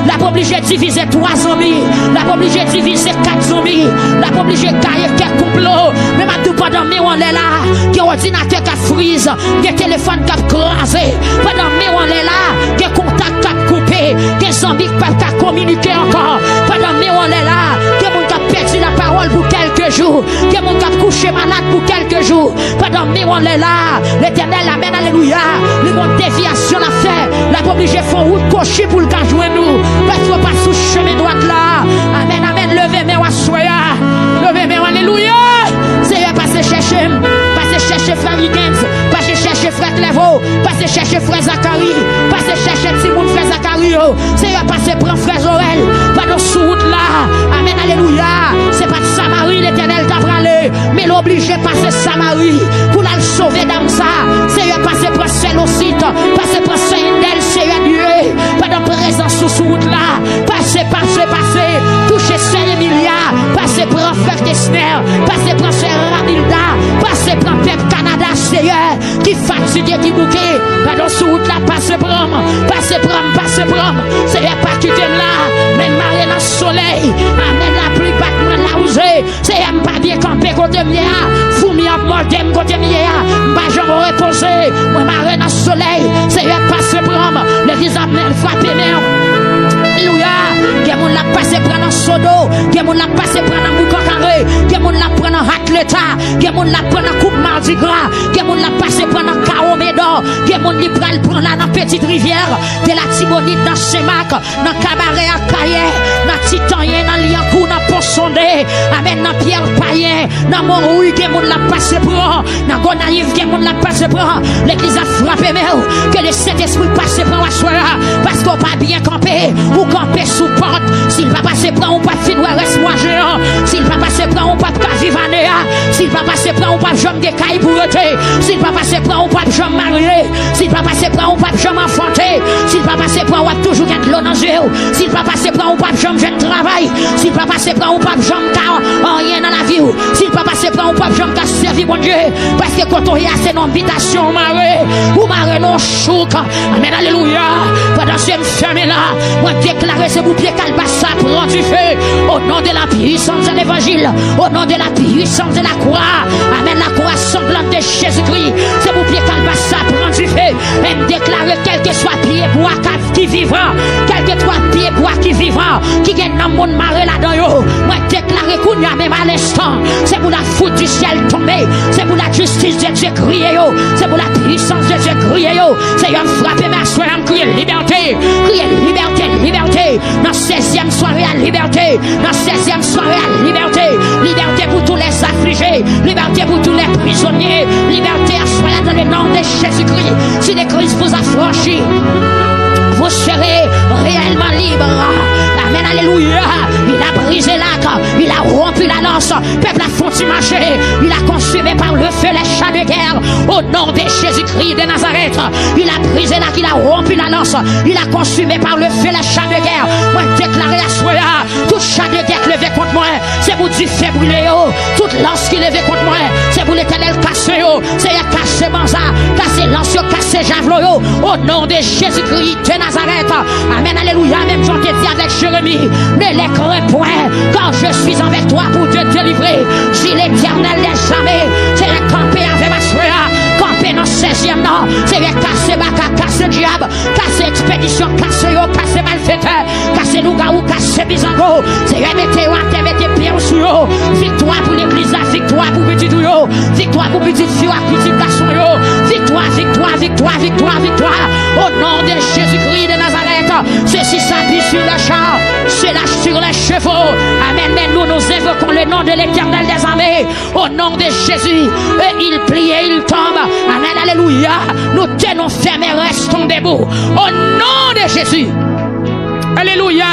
la pas obligé de diviser 3 amis, la pas obligé de diviser 4 amis, la pas obligé de gailler quelques complots, mais ma tout pendant mais on est là, qui ordinateur qui frise, qui téléphone qui crasé, pendant mais on est là, qui contact qui coupé, qui amis qui peuvent communiquer encore, pendant mais on est là, qui monde qui perdu la parole pour quelques jours, qui monde qui couché malade pour quelques jours, pendant mais on est là, l'Éternel amène, alléluia, les bonnes déviations la fait, la pas obligé de faire route cocher pour le cas jouer nous, parce qu'on passe sous chemin droit là, amen, amen, levez mes soya, levez mes alléluia, c'est passer chercher frère Higgins, passer chercher frère Clévo, passer chercher frère Zacharie, passer chercher Timoun frère Zacharie, c'est passer prendre frère Joël, pas dans sous route là, amen, alléluia, c'est pas de Samarie l'éternel t'a parlé, mais l'obligé de passer Samarie, pour la sauver dans ça, c'est passer pour Célocite, passer pour Saint-Indel, c'est Dieu, pas dans présence sous route là, passer, toucher Saint-Emilia, passer pour frère Kessner, passer pour frère Ramilda, passer pour peuple Canada, Seigneur, qui fatigué, qui bouquet, pas dans sous route là, passer pour Seigneur, pas quitter là, même marée dans le soleil, amène la pluie, battement la rosée, Seigneur, pas bien camper côté mien, fourmi à mordem côté mien, pas jamais reposer, moi marée dans le soleil, Seigneur, passer pour l'église amène frapper même. Alléluia, que mon la passé prendre en sodo, que mon la passé prendre en boucan carré, que mon la prendre en atleta, que mon la prendre en coupe mardi gras, que mon la passé prendre en Caromédor, que mon li pral prendre là dans petite rivière, de la Tibonite dans Chemac, dans cabaret à Caillet, dans Titanien, dans Liancourt, dans Pont-Sondé, amen, dans Pierre Payen, dans Montrouille, que mon la passé prendre, dans Gonaïve, que mon la passé prendre, l'église a frappé, mais que le Saint-Esprit passe prendre à soi, parce qu'on pas bien camper, ou camper sous porte, s'il va passer prendre, on pas finir, reste-moi géant, s'il va passer prendre, on pas vivre s'il va passer prendre, on pas jambe des cailles pour ôter, s'il va passer prendre, on pas jambe marier, s'il va passer prendre, on pas jambe enfanter, s'il va passer prendre, on va toujours être l'eau dans le s'il va passer prendre, on pas jambe jeune travail, s'il va passer prendre, on pas jambe car rien dans la vie, s'il va passer prendre, on pas jambe car servir mon Dieu, parce que quand on y a c'est une invitation, marée, ou marée non chouk, amen, alléluia, pendant cette ferme là, moi déclarer c'est vous pied calbassa prend du feu, au nom de la puissance de l'évangile, au nom de la puissance de la croix, amen, la croix sanglante de Jésus-Christ, c'est vous pied calbassa prend du feu, et me déclarer quel que soit pied bois qui vivant, quel que soit pied bois qui vivant, qui gagne dans le monde maré là-dedans, moi déclarer qu'on y a même à l'instant, c'est pour la foudre du ciel tomber, c'est pour la justice de Dieu crier, c'est pour la puissance de Dieu crier, c'est un frappé, mais soyez crier liberté, liberté, dans 16e soirée à liberté, dans 16e soirée à liberté, liberté pour tous les affligés, liberté pour tous les prisonniers, liberté à soyez dans le nom de Jésus-Christ, si le Christ vous a franchi, vous serez réellement libre. Amen, alléluia. Il a brisé l'arc, il a rompu la lance, peuple a fondu marcher, il a consumé par le feu les chats de guerre, au nom de Jésus-Christ de Nazareth. Il a brisé l'arc, il a rompu la lance, il a consumé par le feu les chats de guerre. Moi, déclaré à Soya, tout chat de guerre levé contre moi, c'est vous du fait brûler, toute lance qui levé contre moi, c'est vous l'éternel cassé, c'est cassé Banza, cassé lance, cassé javelot, au nom de Jésus-Christ de Nazareth. Amen, alléluia. Même j'en t'ai dit avec Jérémie, ne les crains point, car je suis avec toi pour te délivrer. Si l'éternel n'est jamais, c'est le camper avec ma soeur, camper dans 16e nom, c'est le casser baka, casser diable, casser expédition, casser yo, casser malfaiteur, casser loup-garou, casser bizango, c'est le météo, mettez pieds au sous, victoire pour l'église, victoire pour petit yo, victoire pour petit fille, petit garçon yo, victoire, au nom de Jésus-Christ de Nazareth, ceci s'appuie sur le char, c'est là sur les chevaux, amen, mais nous évoquons le nom de l'éternel des armées, au nom de Jésus, et il plie et il tombe, amen, alléluia, nous tenons fermes et restons debout, au nom de Jésus, alléluia.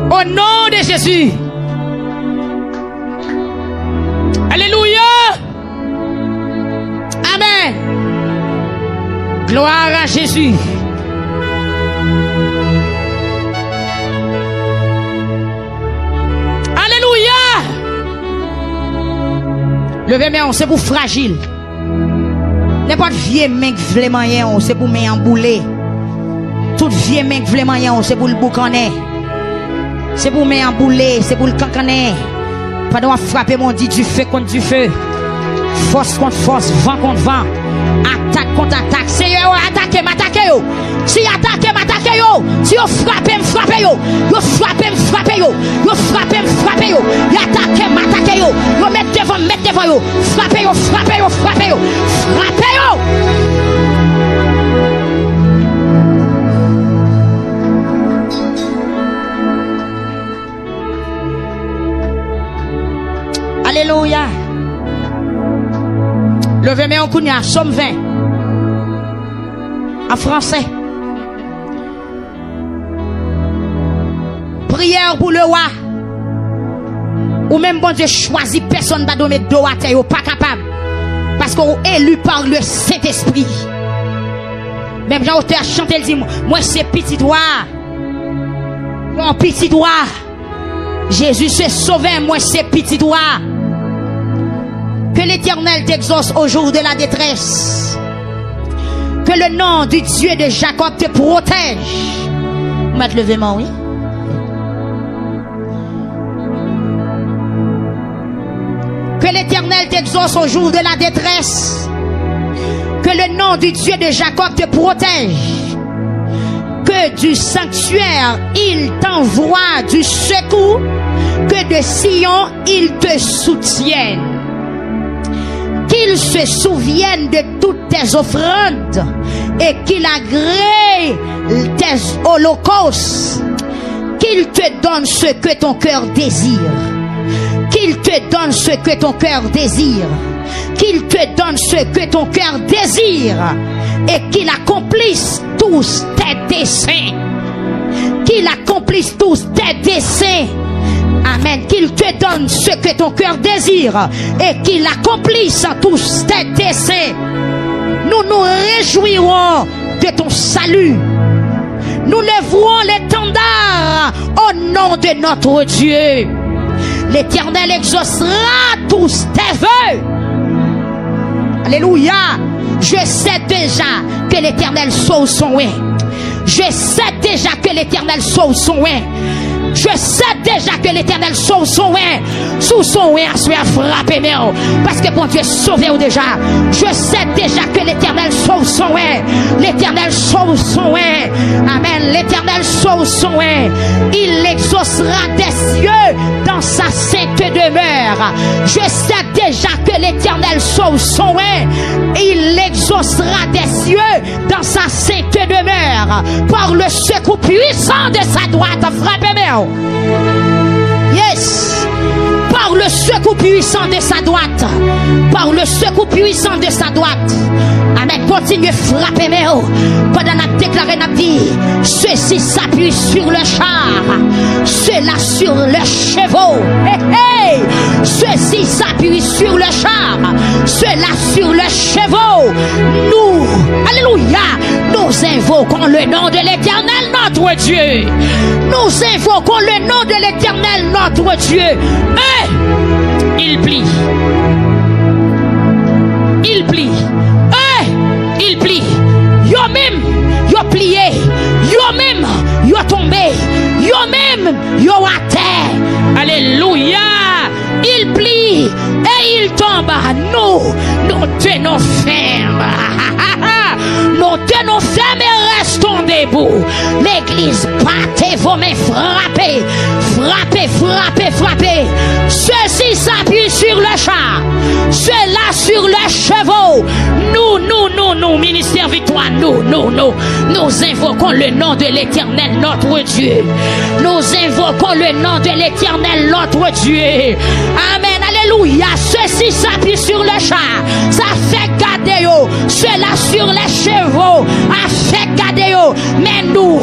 Au nom de Jésus. Alléluia. Amen. Gloire à Jésus. Alléluia. Levez-moi, c'est pour fragile. N'importe vieux mec vle mayen, c'est pour me embouler. Tout vieux mec vle mayen, c'est pour le boucaner. C'est pour me embouler, c'est pour le cancaner. Pendant à frapper mon dit du feu contre du feu. Force contre force, vent contre vent. Attaque contre attaque. C'est yo, attaquez, m'attaquez yo. Si attaquez, m'attaquez yo. Si yo frappez, m'frappez yo. Yo frappez, m'frappez yo. Yo frappez, m'frappez yo. Yo attaquez, m'attaquez yo. Yo mettez devant yo. Frappez yo, frappez yo, frappez yo. Frappez yo. Alléluia. Levez-moi en kounia, Somme 20. En français. Prière pour le roi. Ou même bon Dieu choisit personne va donner dos à terre, pas capable. Parce qu'on est élu par le Saint-Esprit. Même Jean-Auteur chante, il dit, moi c'est petit roi. Mon petit roi. Jésus s'est sauvé, moi c'est petit roi. Que l'Éternel t'exauce au jour de la détresse. Que le nom du Dieu de Jacob te protège. Mette levez-moi, oui. Que l'Éternel t'exauce au jour de la détresse. Que le nom du Dieu de Jacob te protège. Que du sanctuaire, il t'envoie du secours. Que de Sion, il te soutienne. Qu'il se souvienne de toutes tes offrandes et qu'il agrée tes holocaustes. Qu'il te donne ce que ton cœur désire. Qu'il te donne ce que ton cœur désire. Qu'il te donne ce que ton cœur désire. Et qu'il accomplisse tous tes desseins. Qu'il accomplisse tous tes desseins. Amen. Qu'il te donne ce que ton cœur désire et qu'il accomplisse tous tes desseins. Nous nous réjouirons de ton salut. Nous lèverons l'étendard au nom de notre Dieu. L'Éternel exaucera tous tes vœux. Alléluia. Je sais déjà que l'Éternel sauve son oin. Je sais déjà que l'Éternel sauve son oin. Je sais déjà que l'Éternel sauve son oin. Sous son oin, à frapper, parce que bon Dieu sauvé ou déjà. Je sais déjà que l'Éternel sauve son oin. L'Éternel sauve son oin. Amen. L'Éternel sauve son oin. Il l'exaucera des cieux dans sa sainte demeure. Je sais déjà que l'Éternel sauve son oin. Il l'exaucera des cieux dans sa sainte demeure. Par le secours puissant de sa droite. Frappez-moi. Yes. Par le secours puissant de sa droite. Par le secours puissant de sa droite. Amen. Continuez frapper moi. Pendant la déclaré, n'a dit ceci s'appuie sur le char. Cela sur le chevaux. Hey, hey. Ceci s'appuie sur le char. Cela sur le chevaux. Nous, alléluia, nous invoquons le nom de l'Éternel notre Dieu. Nous invoquons le nom de l'Éternel notre Dieu. Et il plie. Il plie. Et il plie. Yo même, yo plié. Yo même, yo tombé. Yo même, yo à terre. Alléluia. Il plie et il tombe. Nous tenons ferme. Nous tenons ferme et restons debout. L'église, battez vos mains, frappez, frappez, frappez, frappez. Ceci s'appuie sur le char, cela sur le chevaux. Nous, ministère Victoire, nous invoquons le nom de l'Éternel notre Dieu. Nous invoquons le nom de l'Éternel notre Dieu. Amen, alléluia. Ceci s'appuie sur le char, ça fait garder yo. Cela sur les chevaux, a fait garder yo. Mais nous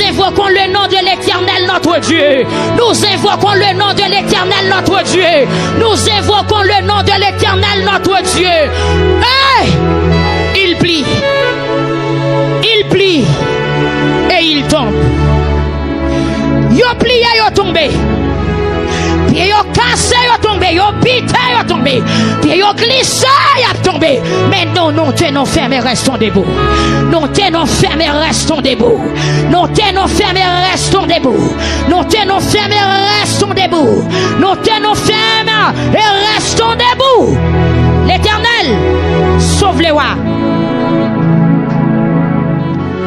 invoquons le nom de l'Éternel notre Dieu. Nous invoquons le nom de l'Éternel notre Dieu. Nous invoquons le nom de l'Éternel notre Dieu. Hey! Il plie. Il plie. Et il tombe. Yo plié, yo tombé. Puis yo cassé, yo tombé. Yo pité, yo tombé. tombé. Pied yo glissé, y a tombé. Mais non, non, tenons fermes et restons debout. Nous tenons fermes et restons debout. Nous tenons fermes et restons debout. Nous tenons fermes et restons debout. Nous tenons fermes et restons debout. L'Éternel sauve les rois.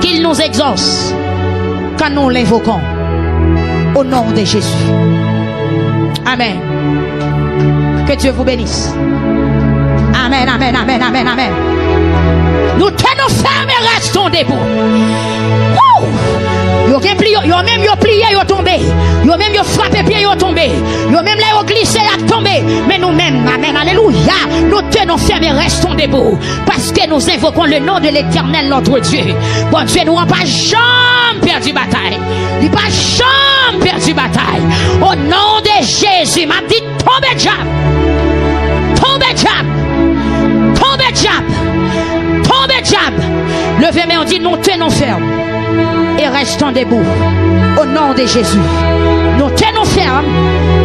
Qu'il nous exauce quand nous l'invoquons. Au nom de Jésus. Amen. Que Dieu vous bénisse. Amen, amen, amen, amen, amen. Nous tenons fermes et restons debout. Yo même plié, yo tombé. Yo même yo frappé pied, yo tombé. Yo même là yo glissé, yo tombé. Mais nous-mêmes, amen, alléluia, nous tenons fermes et restons debout. Parce que nous invoquons le nom de l'Éternel, notre Dieu. Bon Dieu, nous n'avons pas jamais perdu bataille. Il n'a pas jamais perdu bataille. Au nom de Jésus, m'a dit, tombez diable. Tombez diable. Tombez diable. Tombez diable. Levez main, on dit, nous tenons ferme. Et restons debout. Au nom de Jésus. Nous tenons ferme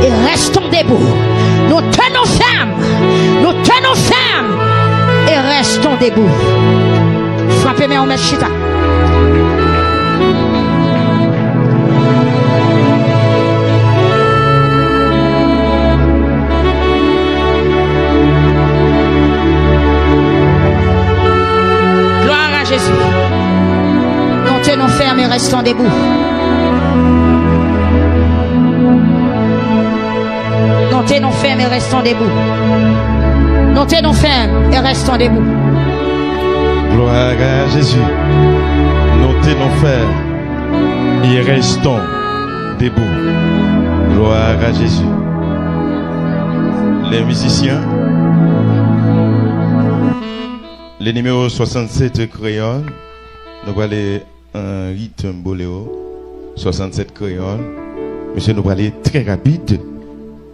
et restons debout. Nous tenons ferme. Nous tenons ferme et restons debout. Frappez-moi en mèchita. Gloire à Jésus. Nous tenons ferme et restons debout. Nous tenons ferme et restons debout. Nous tenons ferme et restons debout. Gloire à Jésus. Nous tenons ferme et restons debout. Gloire à Jésus. Les musiciens, les numéros 67 créoles, nous allons aller un rythme boléro, 67 créoles. Monsieur, nous allons aller très rapide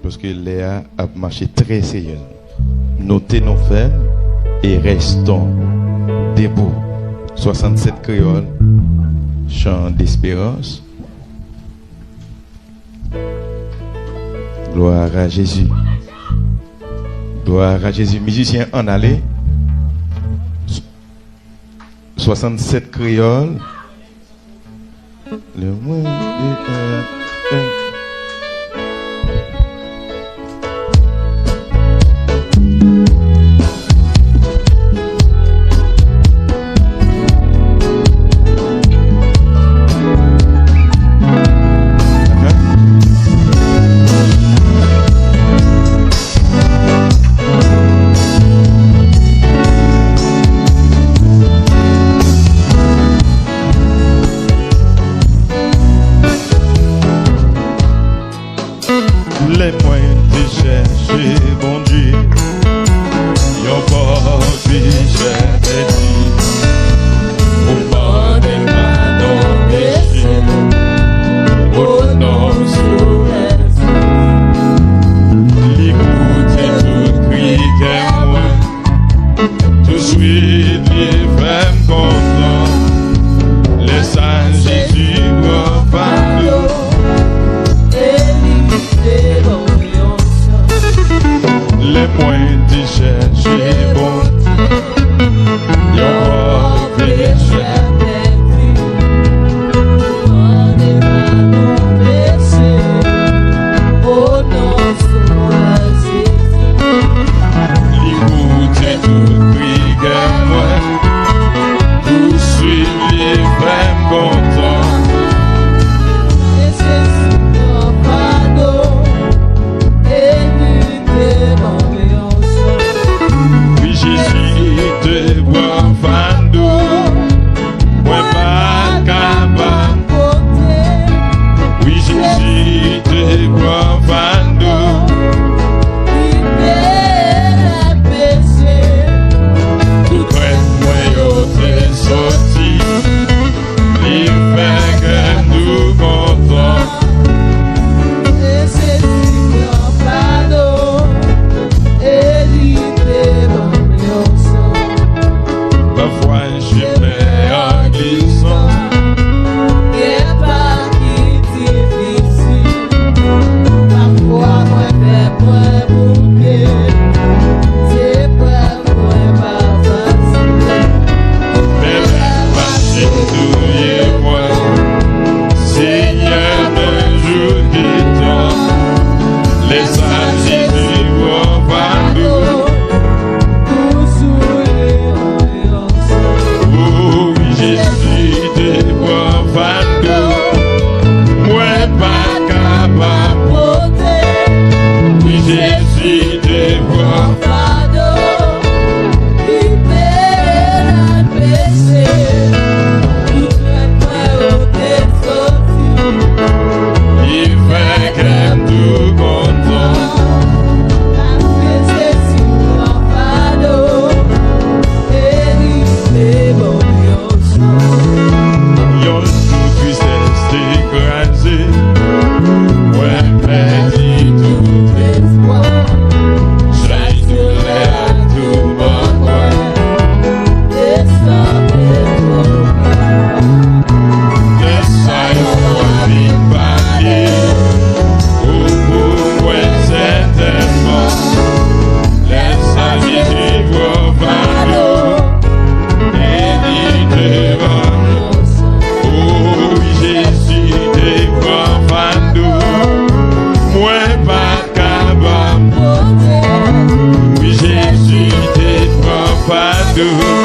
parce que Léa a marché très sérieux. Nous tenons ferme et restons debout. 67 créoles, chant d'espérance. Gloire à Jésus. Gloire à Jésus. Musicien en allée. 67 créoles. Le moins les moyens de chercher bon Dieu, y'en pas de chercher au bas des mains dans les chiens, au nom sous l'écoute tout cri qu'est moi, tout suite les femmes contents, les saints Jésus refait l'eau. Les moyens de chercher bon Dieu, y'en pas de péché. L'écoute tout cri que moi, tout suit les femmes. Jésus.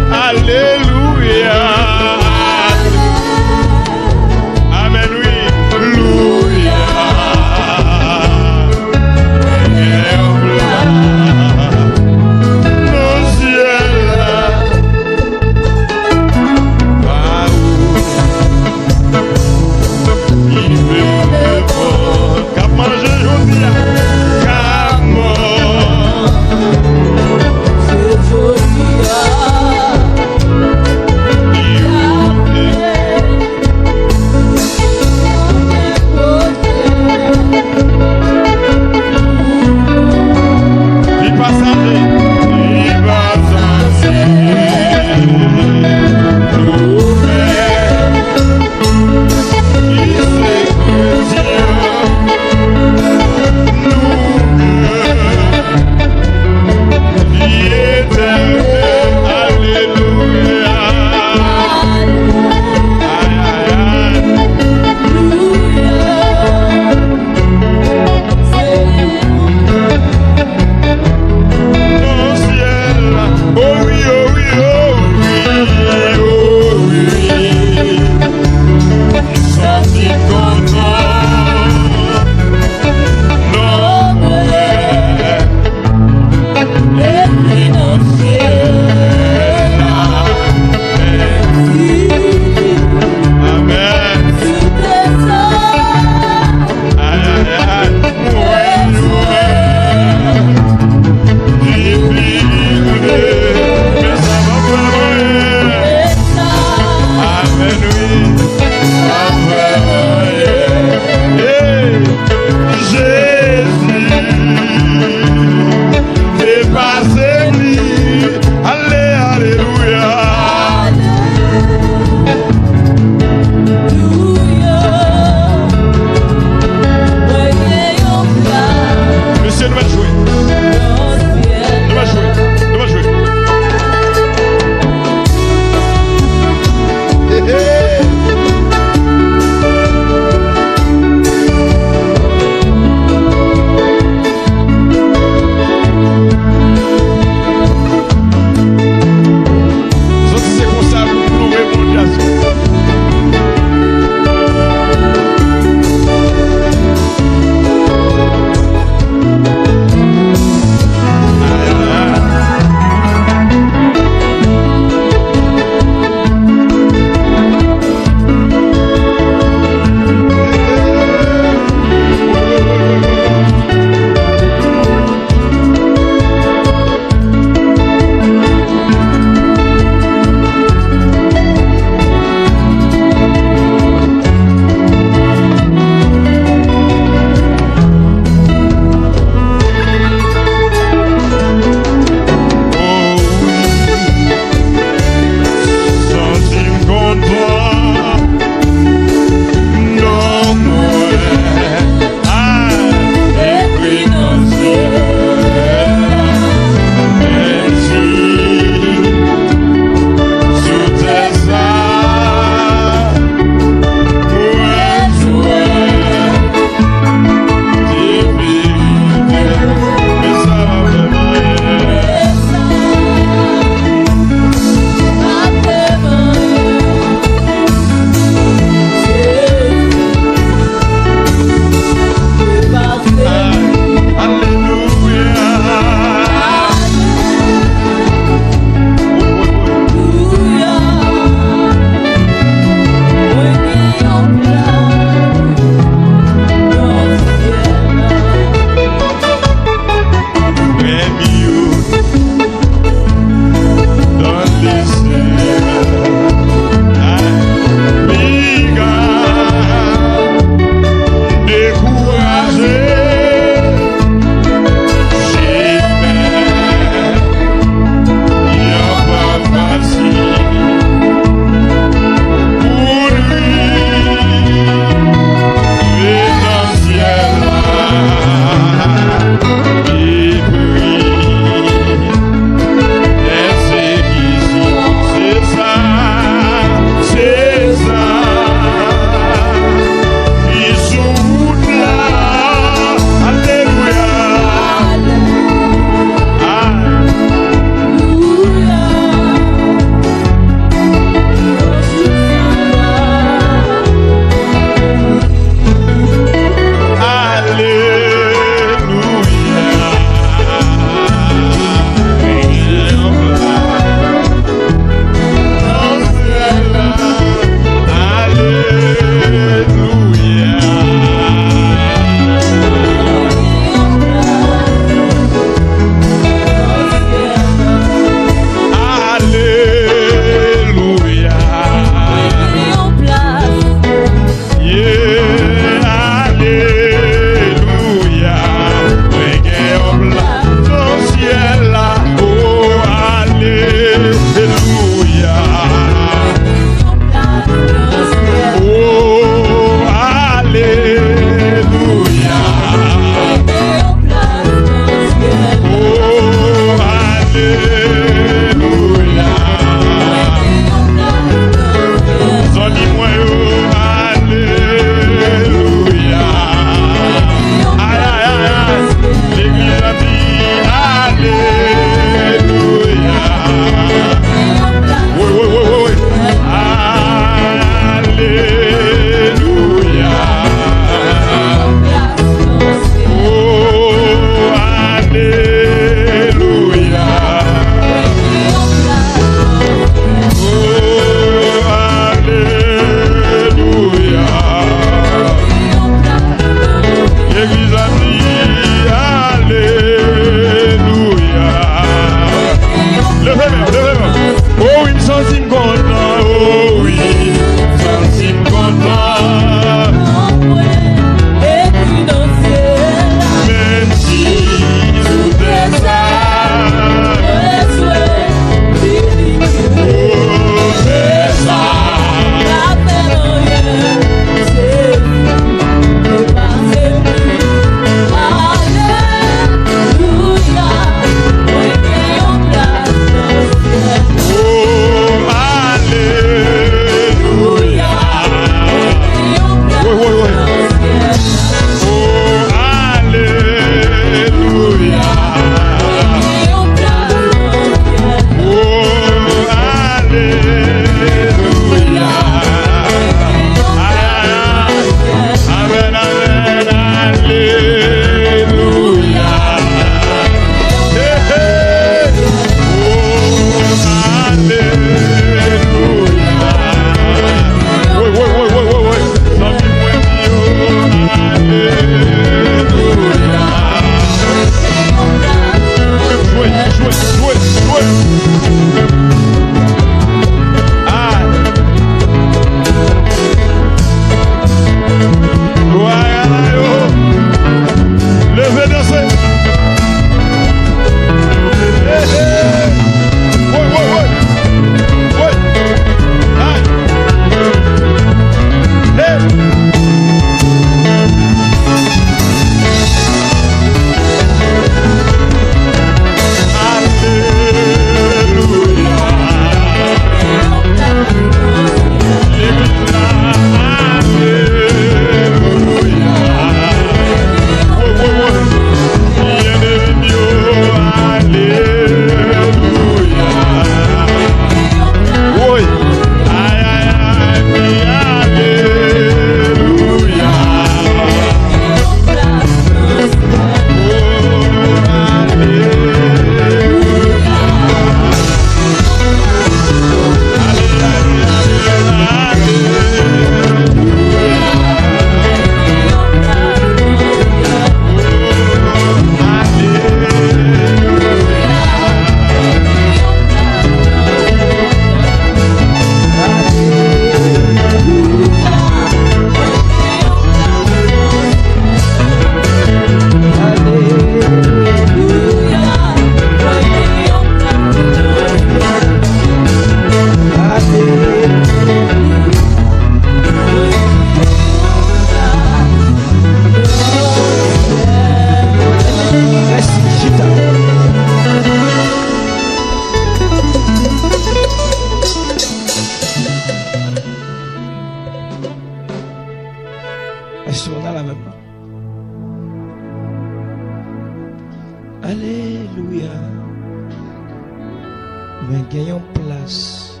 mais gagnons place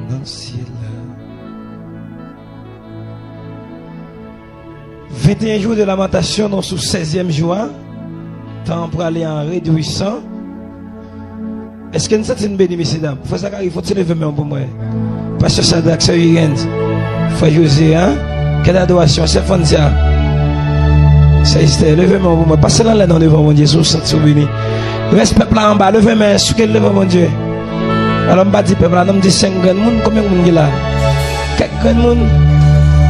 dans le ciel. 21 jours de lamentation, non sous 16e jour, temps pour aller en réjouissant. Est-ce que nous sommes une bénie, messieurs dames? Faut ça qu'il faut se lever pour moi. Pasteur Sadak, c'est Irène. Frère José, hein? Quelle adoration, c'est Fonzia. C'est Esther, levez-moi pour moi. Passez là dans devant mon Dieu, sous cette béni. Reste peuple là en bas, levez-moi, sous quel devant mon Dieu. Alors, je dis peuple là, on me dit 5 grands monde, combien de monde là? 4 grands monde?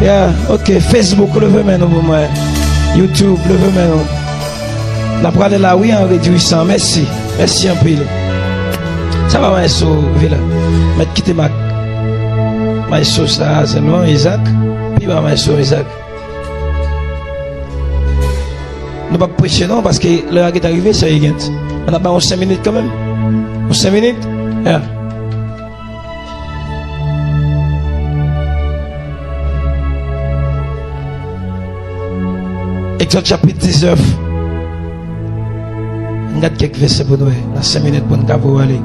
Yeah, ok, Facebook, levez-moi pour moi. YouTube, levez-moi. On a parlé là, oui, en réjouissant. Merci, merci un peu. Ça va, maestro, Villa. Mais quittez ma. Maestro, ça, c'est loin, Isaac. Puis, maestro, Isaac. Nous ne pouvons pas prêcher, non, parce que l'heure qui est arrivée, c'est Higgins. On a pas 5 minutes quand même. 5 minutes? Yeah. Exode chapitre 19. On a quelques versets pour nous. On a 5 minutes pour nous aller.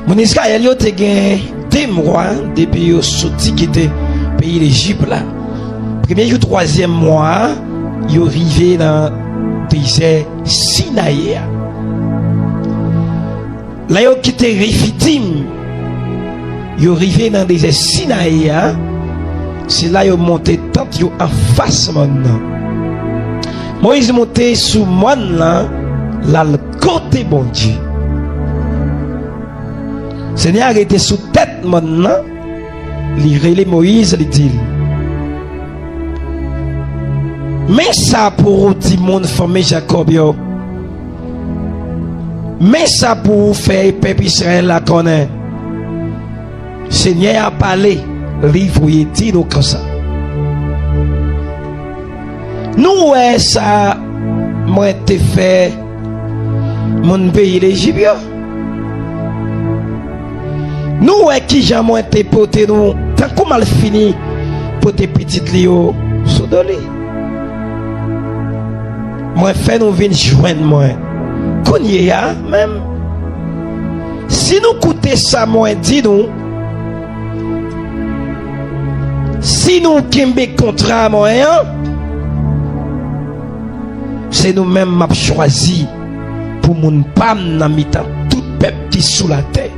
Mon Israël a gagné 2 mois depuis qu'ils sont quittés le pays d'Égypte. Premier ou 3e mois, ils sont arrivés dans le désert Sinaï. Là, ils ont quitté Rephidim. Ils sont arrivés dans le désert Sinaï. C'est là qu'ils ont monté tant en face maintenant. Moïse est monté sous moi là le côté bon Dieu. Seigneur était sous tête maintenant. Il relève Moïse, il dit. Mais ça pour dire monde famille Jacob yo. Mais ça pour faire peuple Israël la connaît. Seigneur a parlé, livre il dit nous comme ça. Nous ouais ça moi te fait mon pays l'Égypte. Nous ouais qui jamais été porté nous tant qu'on mal fini pour tes petites lio sodoli. Moi fait nous venir joindre moi. Qu'on y a même si nous coûter ça moi dit nous si nous kembe contrat moyen c'est nous-mêmes m'a choisi pour mon pam dans mi-temps tout peuple qui sous la terre.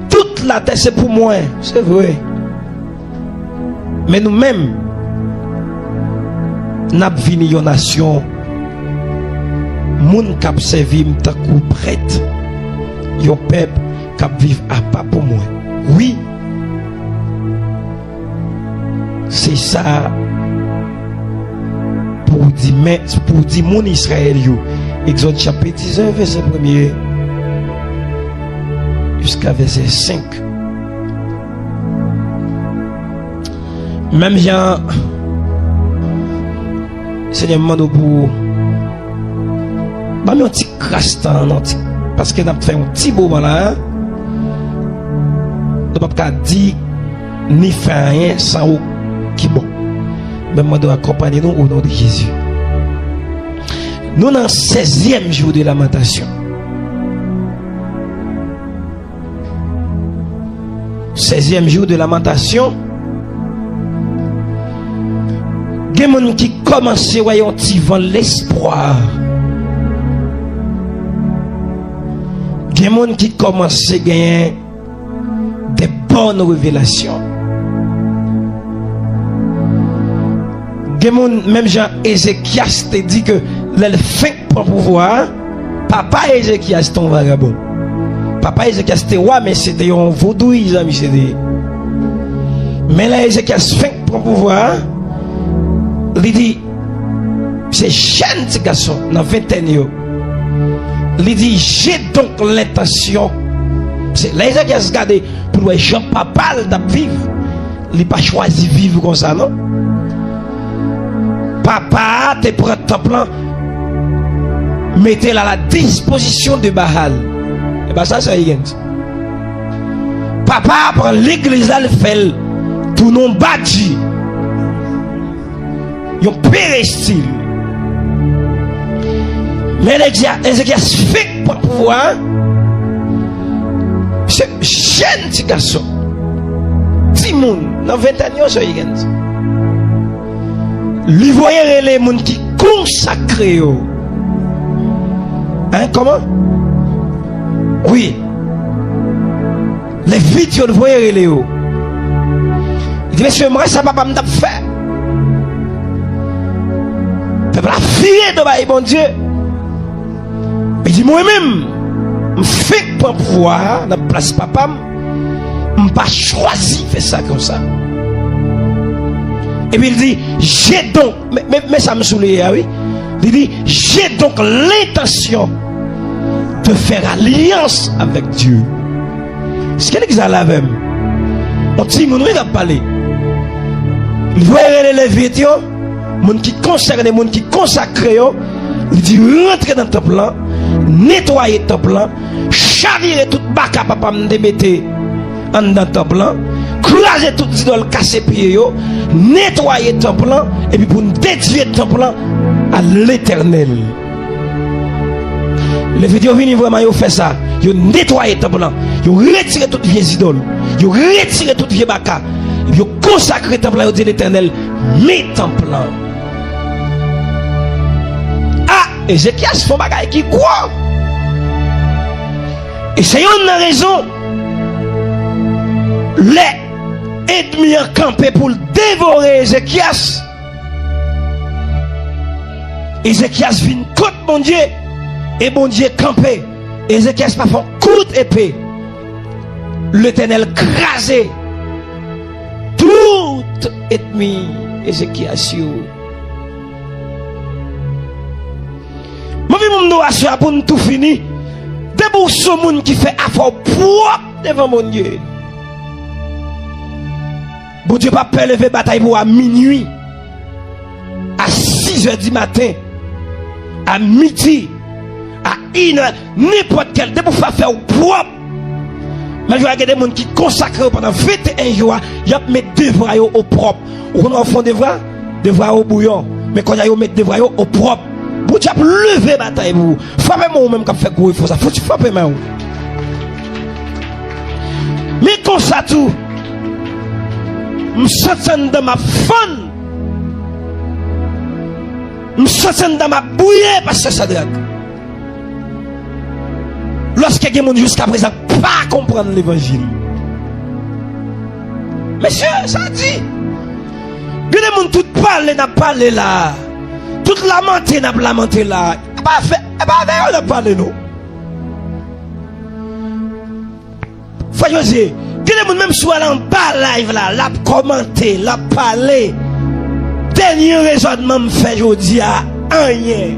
Toute la terre c'est pour moi, c'est vrai. Mais nous-mêmes n'a vini une nation moun k'ap servi m'ta kou prête. Yon peuple k'ap vive à pas pour moi. Oui. C'est ça. Pour dire mon Israël yo. Exode chapitre 19 verset 1er jusqu'à verset 5. Même Jean Seigneur demande pour un petit crastan parce que n'a fait un petit moment là. On ne peut pas dire ni faire rien sans qui bon. Mais moi, dois accompagner nous au nom de Jésus. Nous dans le 16e jour de lamentation. 16e jour de lamentation. Il y a des gens qui commencent à avoir l'espoir. Il y a des gens qui commencent à gagner des bonnes révélations. Même Jean Ézéchias te dit que le fin pour pouvoir, papa Ézéchias ton vagabond. Papa Ézéchias était roi, mais c'était un vaudou, ils ont mis. Mais là, Ézéchias fin pour pouvoir, il dit, c'est jeune ce garçon, dans 21 ans. Il dit, j'ai donc l'intention. C'est là, Ézéchias regarde pour voir Jean papa de vivre. Il n'a pas choisi de vivre comme ça, non? Papa te prend ton plan, mettez-le à la disposition de Baal. Et bien ça, c'est rien. Papa prend l'église à le fait, tout non bâti. yon péristyle. Mais Ézéchias fait pour pouvoir. C'est jeune petit garçon. Petit monde, dans 20 ans, ça y est. Lui voyait les gens qui consacrent. Hein, comment? Oui. Les vidéos de voyez les hauts. Il dit, monsieur, moi, ça va pas me faire. Peuple a fié de bon Dieu. Il dit, moi-même, je fais pour pouvoir, dans la place papa, je n'ai pas choisi de faire ça comme ça. Et puis il dit, j'ai donc, mais ça me soulève, oui. Il dit, j'ai donc l'intention de faire alliance avec Dieu. C'est quelqu'un qui a la même. On dit, mon va parler. Il voit les vidéos, les gens qui consacrent, les gens qui consacrent, il dit, rentrez dans le temple là, nettoyez le temple là, chavirez tout baka papa me démettez en dans le temple là, crasez tout idole, cassez pieds, nettoyez le temple là, et puis pour dédier le temple là à l'éternel. Les vidéos viennent vraiment, ils font ça. Ils nettoient le temple là. Ils retirent toutes les vieilles idoles. Ils retirent toutes les vieilles baka. Ils consacrent le temple là. Ils disent l'éternel, mes temples là. Ah, Ézéchias font bagaille qui croit. Et c'est une raison. Les ennemis ont campé pour dévorer Ézéchias. Ézéchias vient contre mon Dieu. Et bon Dieu campé. Ézéchias pas fait coup d'épée. L'éternel crasé. Tout ennemi Ézéchias. Moi, je me assure pour tout fini. Debout ce monde qui fait affaire propre devant mon Dieu. Bon Dieu pas peut lever bataille pour à minuit. À 6h du matin. À midi. À une heure, n'importe quel debout faire propre. Mais il y a des gens qui consacrent pendant 21 jours, ils mettent des vrais au propre. Ou on font des vrais au bouillon. Mais quand ils mettent des vrais au propre, pour tu lever bataille pour frappez-moi même quand fait courir, il faut ça, faut tu frapper moi. Mais comme ça tout, je sens dans ma faune, je sens dans ma bouillée parce que ça drague. Lorsque il y a des gens jusqu'à présent pas comprendre l'évangile. Monsieur, ça dit. Il y a des gens tout parler, n'a parlé là. Tout lamenté, n'a lamenté là. Et pas fait, on n'a parlé nous. Faut dire, il y a des gens même soit là en bas live là, l'a commenté, l'a parlé. Dernier raisonnement me fait aujourd'hui à rien.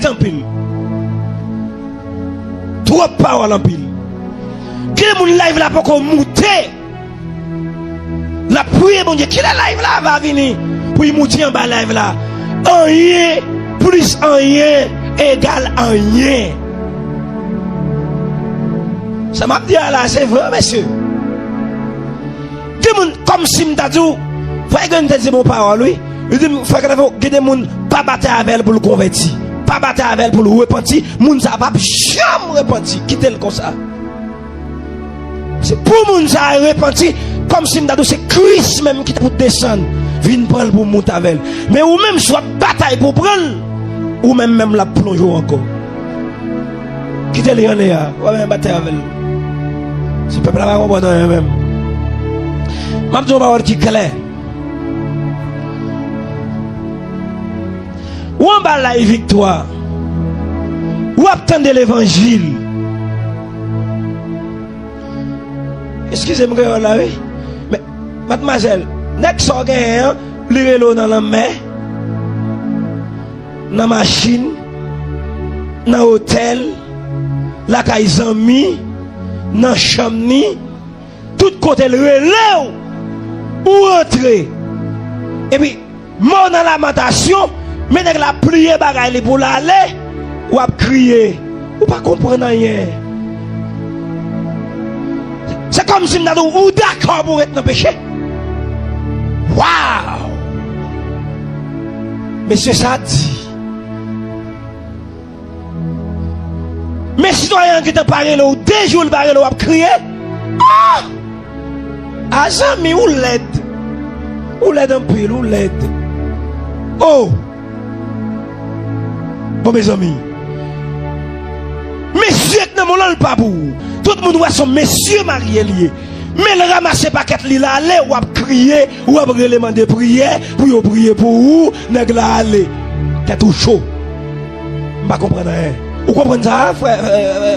En pile. Trop parole en pile. Quel est mon live là pour qu'on monte? La prière, mon Dieu, qui est live là va venir pour y monter en bas live là. Rien plus rien égale rien. Ça m'a dit là, c'est vrai, monsieur. Comme si m'ta dit, faut que tu dises mon parole, oui. Il dit, faut que des gens pas battre avec elle pour le convertir. Pas battre avec elle pour le repentir, moun sa va jamais repentir, quitter le comme ça. C'est pour moun sa repentir, comme si m'dadou c'est Christ même qui pour descendre, vinn prendre pour monter avec elle. Mais ou même soit bataille pour prendre, ou même la plonger encore. Quitter les là, ou même bataille avec elle. Ce peuple là va comprendre même. M'a dit on va qui clair. Ou en bas la victoire, ou attendez l'évangile. Excusez-moi, là, oui. Mais, mademoiselle, n'est-ce pas gagnant, l'huile dans la main, dans la machine, dans l'hôtel, la caille amis, dans la chambre, tout côté le relais, ou entrer. Et puis, mort dans la lamentation. Mais dès que la prière bagaille pour l'aller, ou à crier, ou pas comprendre rien. C'est comme si nous avons d'accord pour être dans le péché. Waouh! Monsieur, ça dit. Mais citoyens qui te parlent, ou 2 jours, ils parlent, ou crié. Ah! Ah, jamais, ou l'aide. Ou l'aide un peu, ou l'aide. Oh! Bon, mes amis. Messieurs, qui ne m'ont pas pour. Tout le monde voit son monsieur marié lié. Mais le ramasser paquet li la aller ou a crier ou a demander prière pour yo prier pour vous nèg la aller. T'es tout chaud. Pas comprendre rien. Vous comprenez ça frère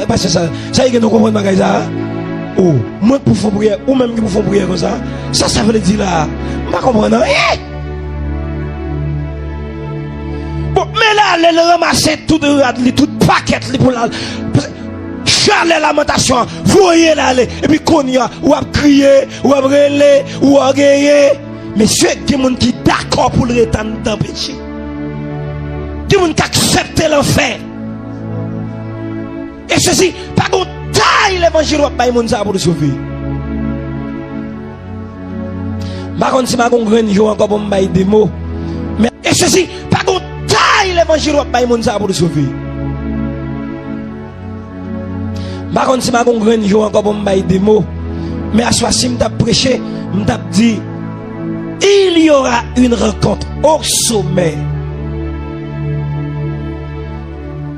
parce que ça y est nous comprendre bagay ça. Oh, moi pour faire prière ou même qui pour faire prière comme ça. Ça veut dire là. Pas comprendre rien. Bon, mais là le ramasser tout paquet li pour la Charles lamentation, voyez là, et puis qu'on y a, ou à crier, ou à brûler, ou à gagner. Messieurs, il y a des gens qui sont d'accord pour le rétendre dans le péché. Il y a des gens qui acceptent l'enfer. Et ceci, par contre, taille l'évangile pour le sauver. Par contre, si je ne joue encore pour me faire des mots. Mais, et ceci, par contre, taille l'évangile pour le sauver. Par contre, si je ne joue encore pour me faire des mots. Mais à soi, si je prêché, je dit, il y aura une rencontre au sommet.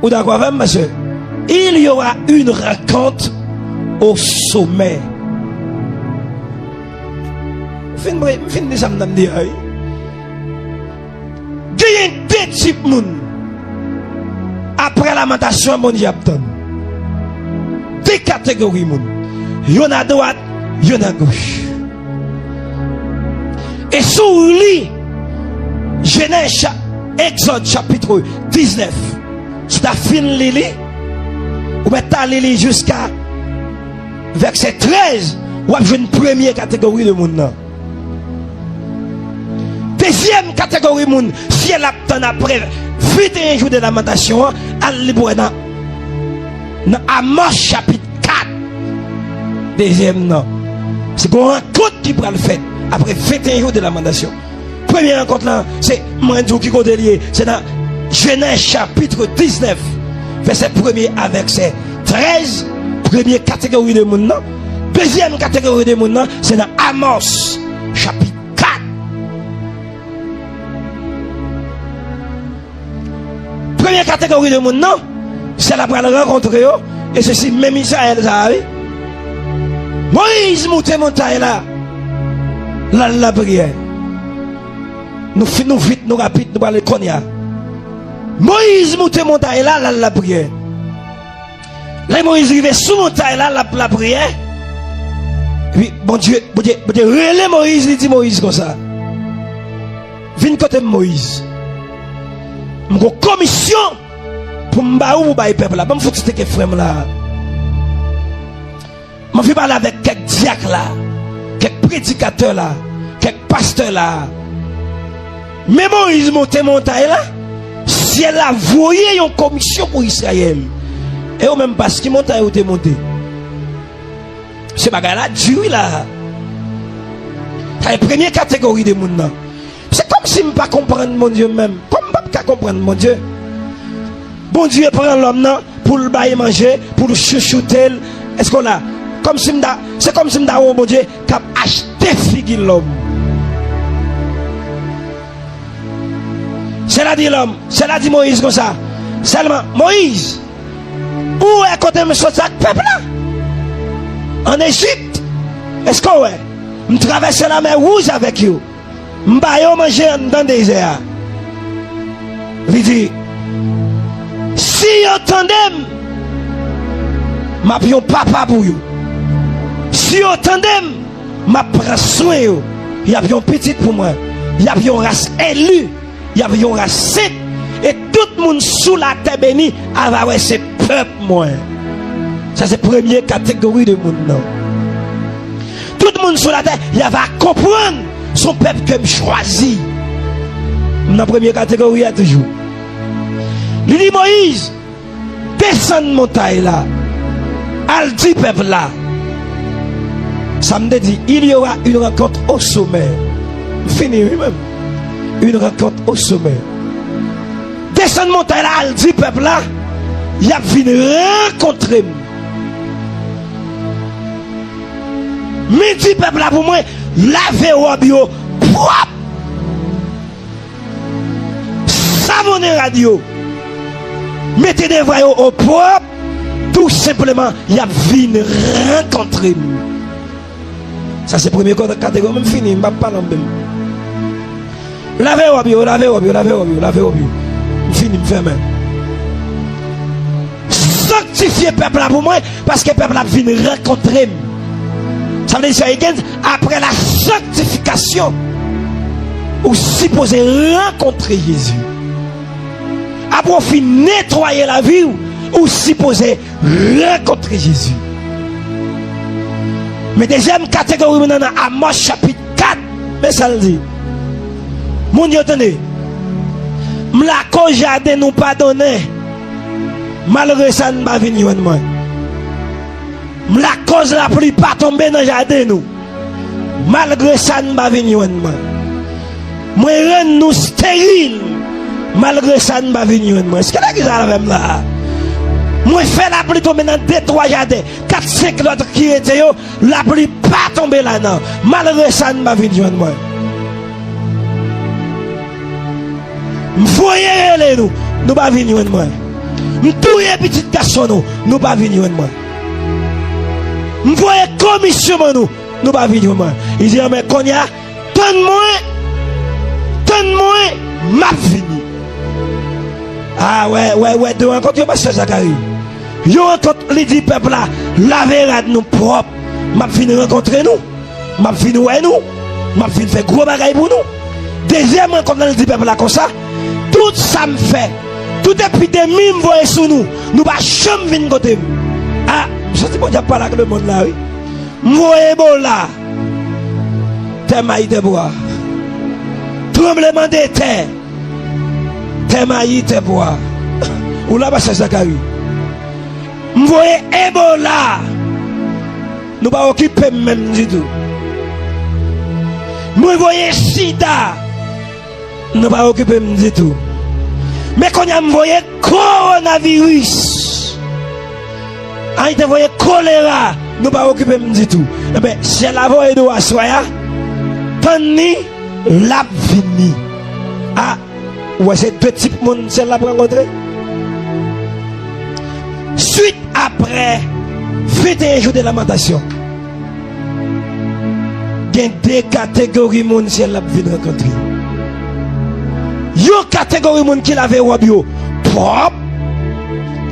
Ou d'accord avec moi, monsieur? Il y aura une rencontre au sommet. Fin de ça, me dit, il y a deux types de monde. Après la lamentation, mon Dieu, deux catégories de monde. Il y en a à droite, il y en a à gauche. Et sous lui, Genèse, Exode chapitre 19, si tu as fini Lili, ou maintenant Lili jusqu'à verset 13, ou avez une première catégorie de monde. Deuxième catégorie de monde, si elle attend après 21 jours de lamentation, elle est dans Amos chapitre 4. Deuxième non. C'est qu'on rencontre qui prend le fait après 21 jours de lamentation. Première rencontre là, c'est Mandou qui est lié. C'est dans Genèse chapitre 19, verset 1er à verset 13. Première catégorie de monde. Deuxième catégorie de monde, c'est dans Amos chapitre 4. Première catégorie de monde, c'est la pour rencontrer. Et ceci, même Israël, ça arrive. Moïse monte montagne là. La prière. Nous vite, nous rapide, nous parlons de Konya. Moïse monte montagne là, la prière. Là, Moïse arrive sous montagne là, la prière. Et puis, bon Dieu, relais Moïse, il dit Moïse comme ça. Viens côté Moïse. Une commission pour me bailler peuple là. Je me fous de frère là. Je vais parler avec quelques diacres là, quelques prédicateurs là, quelques pasteurs là. Mais Moïse monte montagne là, si elle a voyé une commission pour Israël, et au même parce qu'il monte où t'es monté. C'est pas là, Dieu là. C'est la première catégorie de monde. C'est comme si je ne pas comprendre mon Dieu même. Comme je ne pas comprendre mon Dieu. Bon Dieu prend l'homme pour le bailler manger, pour le chouchouter. Est-ce qu'on a? C'est comme si je bon Dieu qui a acheté figue l'homme. C'est là dit l'homme, c'est là dit Moïse comme ça. Seulement, Moïse, où est côté me sortir avec peuple là? En Égypte. Est-ce que ouais? Je traverse la mer rouge avec vous. Je vais manger dans le désert. Il dit, si vous entendez, je vais papa pour vous. Si vous entendez, je prends soin de vous. Il y a une petite pour moi. Il y a une race élue. Il y a une race sainte. Et tout le monde sous la terre bénie va ce peuple moi. Ça c'est la première catégorie de monde. Non. Tout le monde sous la terre, il va comprendre son peuple que je choisis. Dans la première catégorie, il y a toujours. Il dit Moïse, descend de montagne là. Al dit peuple là. Ça me dit, il y aura une rencontre au sommet. Fini lui-même. Une rencontre au sommet. Descendre montagne là, elle dit peuple là, il y a venu rencontrer. Midi peuple là pour moi, laver au propre. Savonner radio. Mettez des voyaux au propre. Tout simplement, il y a venu rencontrer. Ça c'est la première catégorie, même fini, je ne vais pas parler même. Lavez au bio, lavez au bio, lavez au bio, lavez au bio. Fini, je ferme. Sanctifier le peuple là pour moi, parce que le peuple là vient rencontrer. Ça veut dire que après la sanctification, vous supposez rencontrer Jésus. Après on finit nettoyer la vie, vous supposez rencontrer Jésus. Mais deuxième catégorie, maintenant, à Amos chapitre 4, mais ça le dit. Mon Dieu, tenez. La cause jardin nous pardonner. Malgré ça, nous ne va venir de moi. La cause la pluie pas tomber dans le jardin nous. Malgré ça, nous ne va venir de moi. Moi, rend nous stériles. Malgré ça, nous ne va venir de moi. Est-ce que la guise a la même là? Moi, fais la pluie tomber dans 2-3 jardins. 4-5 l'autre qui étaient là, la pluie pas tomber là-dedans. Malgré ça, nous ne va venir de moi. Voyez les nous, nous pas venir de moi. M'touye petit garçon nous pas venir de moi. M'voyez commission nous pas venir de moi. Il dit mais qu'on y a donne-moi m'a fini. Ah ouais de rencontre pasteur Zacharie. Yo rencontre les dit peuple là, laver nous propre. M'a fini rencontrer nous. M'a fini ouais nous. M'a fini faire gros bagaille pour nous. Deuxième rencontre les dit peuple là comme ça. Tout ça me fait. Tout épidémie me voit sous nous. Nous ne pouvons pas venir côté. Ah, je ne sais pas parler avec le monde là. Moi Ebola. T'es maïs de bois. Tremblement de terre. T'es maïs de bois. Ou là, c'est Zacharie. Moi Ebola. Nous ne pouvons pas occuper même du tout. Moi voyez Sida. Nous ne pouvons pas occuper du tout. Mais quand on a envoyé coronavirus, on a envoyé choléra, nous ne pas occuper du tout. Eh bien, si la voie de Assoya, Tani, la vini. Ah, ouais, c'est deux types de monde, c'est la pour rencontrer. Suite après, 21 jours de lamentation, il y a deux catégories de monde, c'est la pour rencontrer. Yo catégorie monde qui l'avait wabio propre,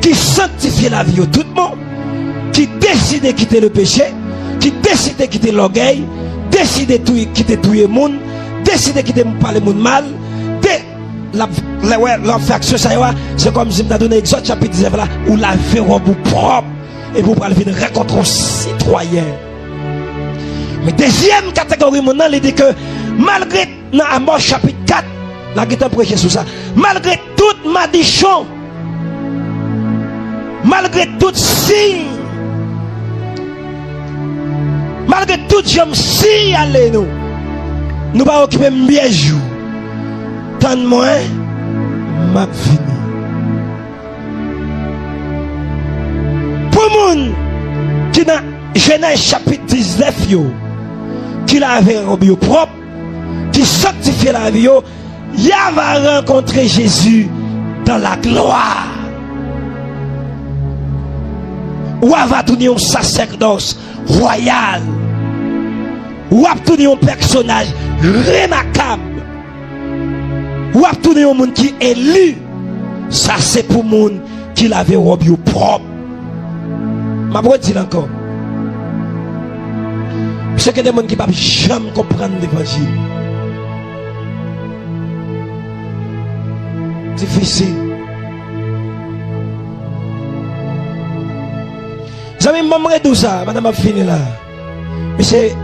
qui sanctifie la vie tout le monde, qui décide de quitter le péché, qui décide de quitter l'orgueil, décide de quitter tout le monde, décide de quitter parler monde mal, l'infraction ça c'est comme si je donné Exode chapitre 19 là où la vie robe propre et pour aller venir rencontrer un citoyen. Mais deuxième catégorie maintenant il dit que malgré dans Amos chapitre 4 la guitare prêcher sur ça. Malgré toute maldiction, malgré tout signe, malgré toute jambe si allez nous pas occuper bien jour. Tant de moins, m'a fini. Pour moun qui dans Genèse chapitre 19 yo, qui l'avait rendu propre, qui sanctifie la vie yo, il va rencontrer Jésus dans la gloire. Ou va tourner un sacerdoce royal. Ou va tourner un personnage remarquable. Ou va tourner un monde qui est élu. Ça c'est pour le monde qui l'avait robe propre. Ma voix dit encore. C'est que des gens qui ne peuvent jamais comprendre l'évangile. Difficile. J'avais maman tout ça, madame a fini là. Mais c'est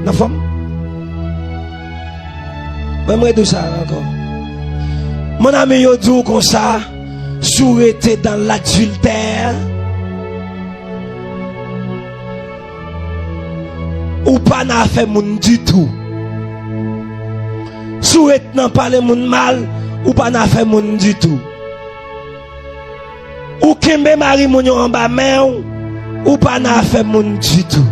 la femme. Maman tout ça encore. Mon ami yo dit comme ça, sous été dans l'adultère. pas n'a fait moun du tout. Souhaite n'a pas le moun mal, ou pas n'a fait moun du tout. Ou kembe mari moun yo en bas main, ou pas n'a fait moun du tout.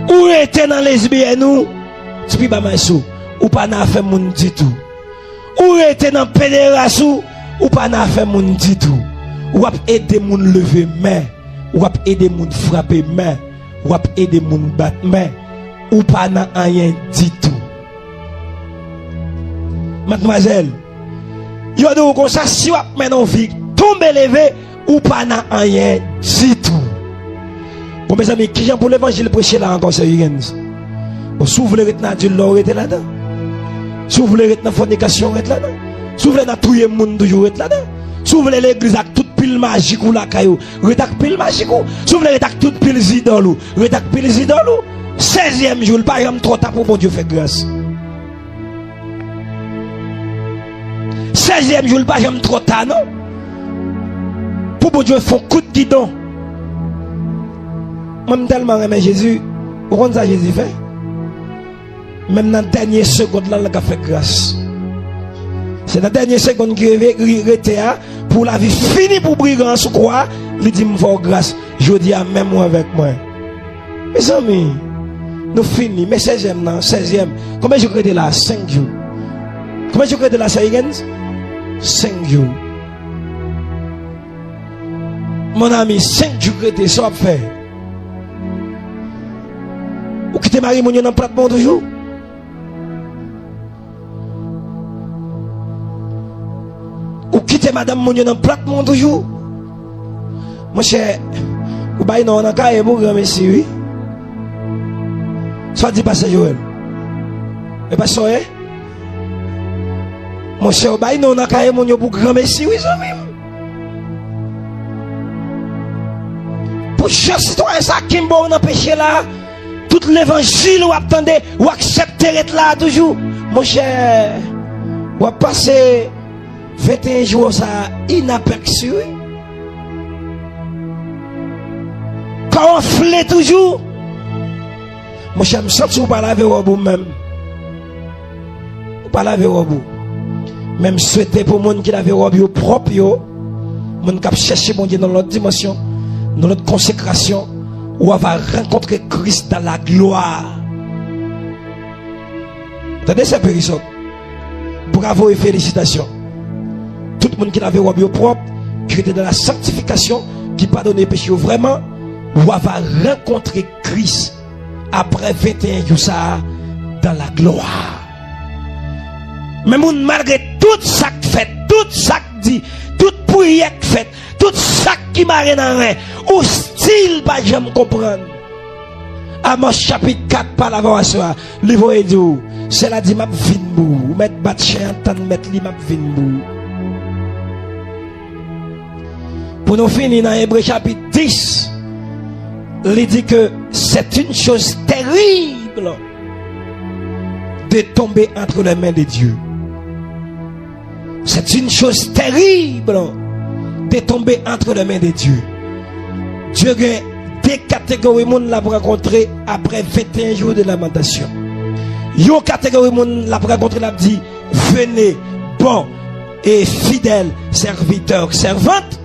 Ou était dans lesbienne ou, tu peux pas m'assou, ou pas n'a fait moun du tout. Ou était dans pédération, ou pas n'a fait moun du tout. Ou ap aider moun lever main, ou ap aider moun frapper main, ou ap aider moun battre main, ou pas n'a rien du tout. Mademoiselle, yo de comme ça si ou ap maintenant vie tomber lever ou pas n'a rien du tout. Bon mes amis, qui j'en pour l'évangile prêcher là encore c'est Higgins. Bon si vous voulez être naturel là, restez là-dedans. Si vous voulez être dans fornication, restez là-dedans. Si vous voulez dans touyer monde toujours restez là-dedans. Si vous voulez l'église avec toute pile magique ou la caillou, restez avec pile magique ou. Si vous voulez être avec toute pile idole ou, restez avec pile idole ou. 16e jour, pas jamais trop tard pour bon Dieu faire grâce. 16e jour, pas jamais trop tard non. Pour bon Dieu faire coup de guidon. Moi tellement aimé Jésus, vous comprenez ça Jésus fait? Même dans la dernière seconde là, il a fait grâce. C'est dans la dernière seconde qui est pour la vie finie pour brigand sous quoi, il dit me faire grâce. Je dis à même moi avec moi. Mes amis, nous finissons, mais 16e non, 16e. Combien je crée là? 5 jours. Combien je crée là, ça 5 jours. Mon ami, 5 jours crée ça fait. Ou qui te marie mon dans plat bon toujours? Ou quitter madame mon dans plat mon toujours? Mon cher, ou bail non, on a qu'à pour grand monsieur, oui. Soit dit pasteur Joël. Et pas ça, hein? Mon cher, ou bail non, on a qu'à pour grand monsieur, oui, ça même. Pour chaque citoyen, ça qui me bon dans péché là, tout l'évangile ou attendez, ou accepter être là toujours. Mon cher, ou passer 21 jours ça inaperçu. Quand on flait toujours, mon cher, je me sens que vous ne parlez pas avec vous-même. Vous parlez avec vous. Même souhaiter pour les gens qui l'avaient robe propre, les gens qui cherchent mon Dieu dans l'autre dimension, dans notre consécration, où on va rencontrer Christ dans la gloire. Attendez ce périsson. Bravo et félicitations. Tout le monde qui l'avait robe propre, qui était dans la sanctification, qui pardonne les péchés vraiment, où on va rencontrer Christ après 21 jours ça dans la gloire. Mais malgré tout ça que fait, tout ça que dit, toute prière que fait, tout ça qui m'a rien en rien, ou style pas jamais comprendre. Amos chapitre 4 par l'avant à soi, livre et dit, c'est la dit m'a vin bou, ou mettre bat chien entendre mettre li m'a vin bou. Pour nous finir dans Hébreux chapitre 10, il dit que c'est une chose terrible de tomber entre les mains de Dieu. C'est une chose terrible de tomber entre les mains de Dieu. Dieu a des catégories de monde l'a rencontré après 21 jours de lamentation. Une catégorie de monde l'a rencontré, l'a dit venez, bon et fidèle serviteur, servante.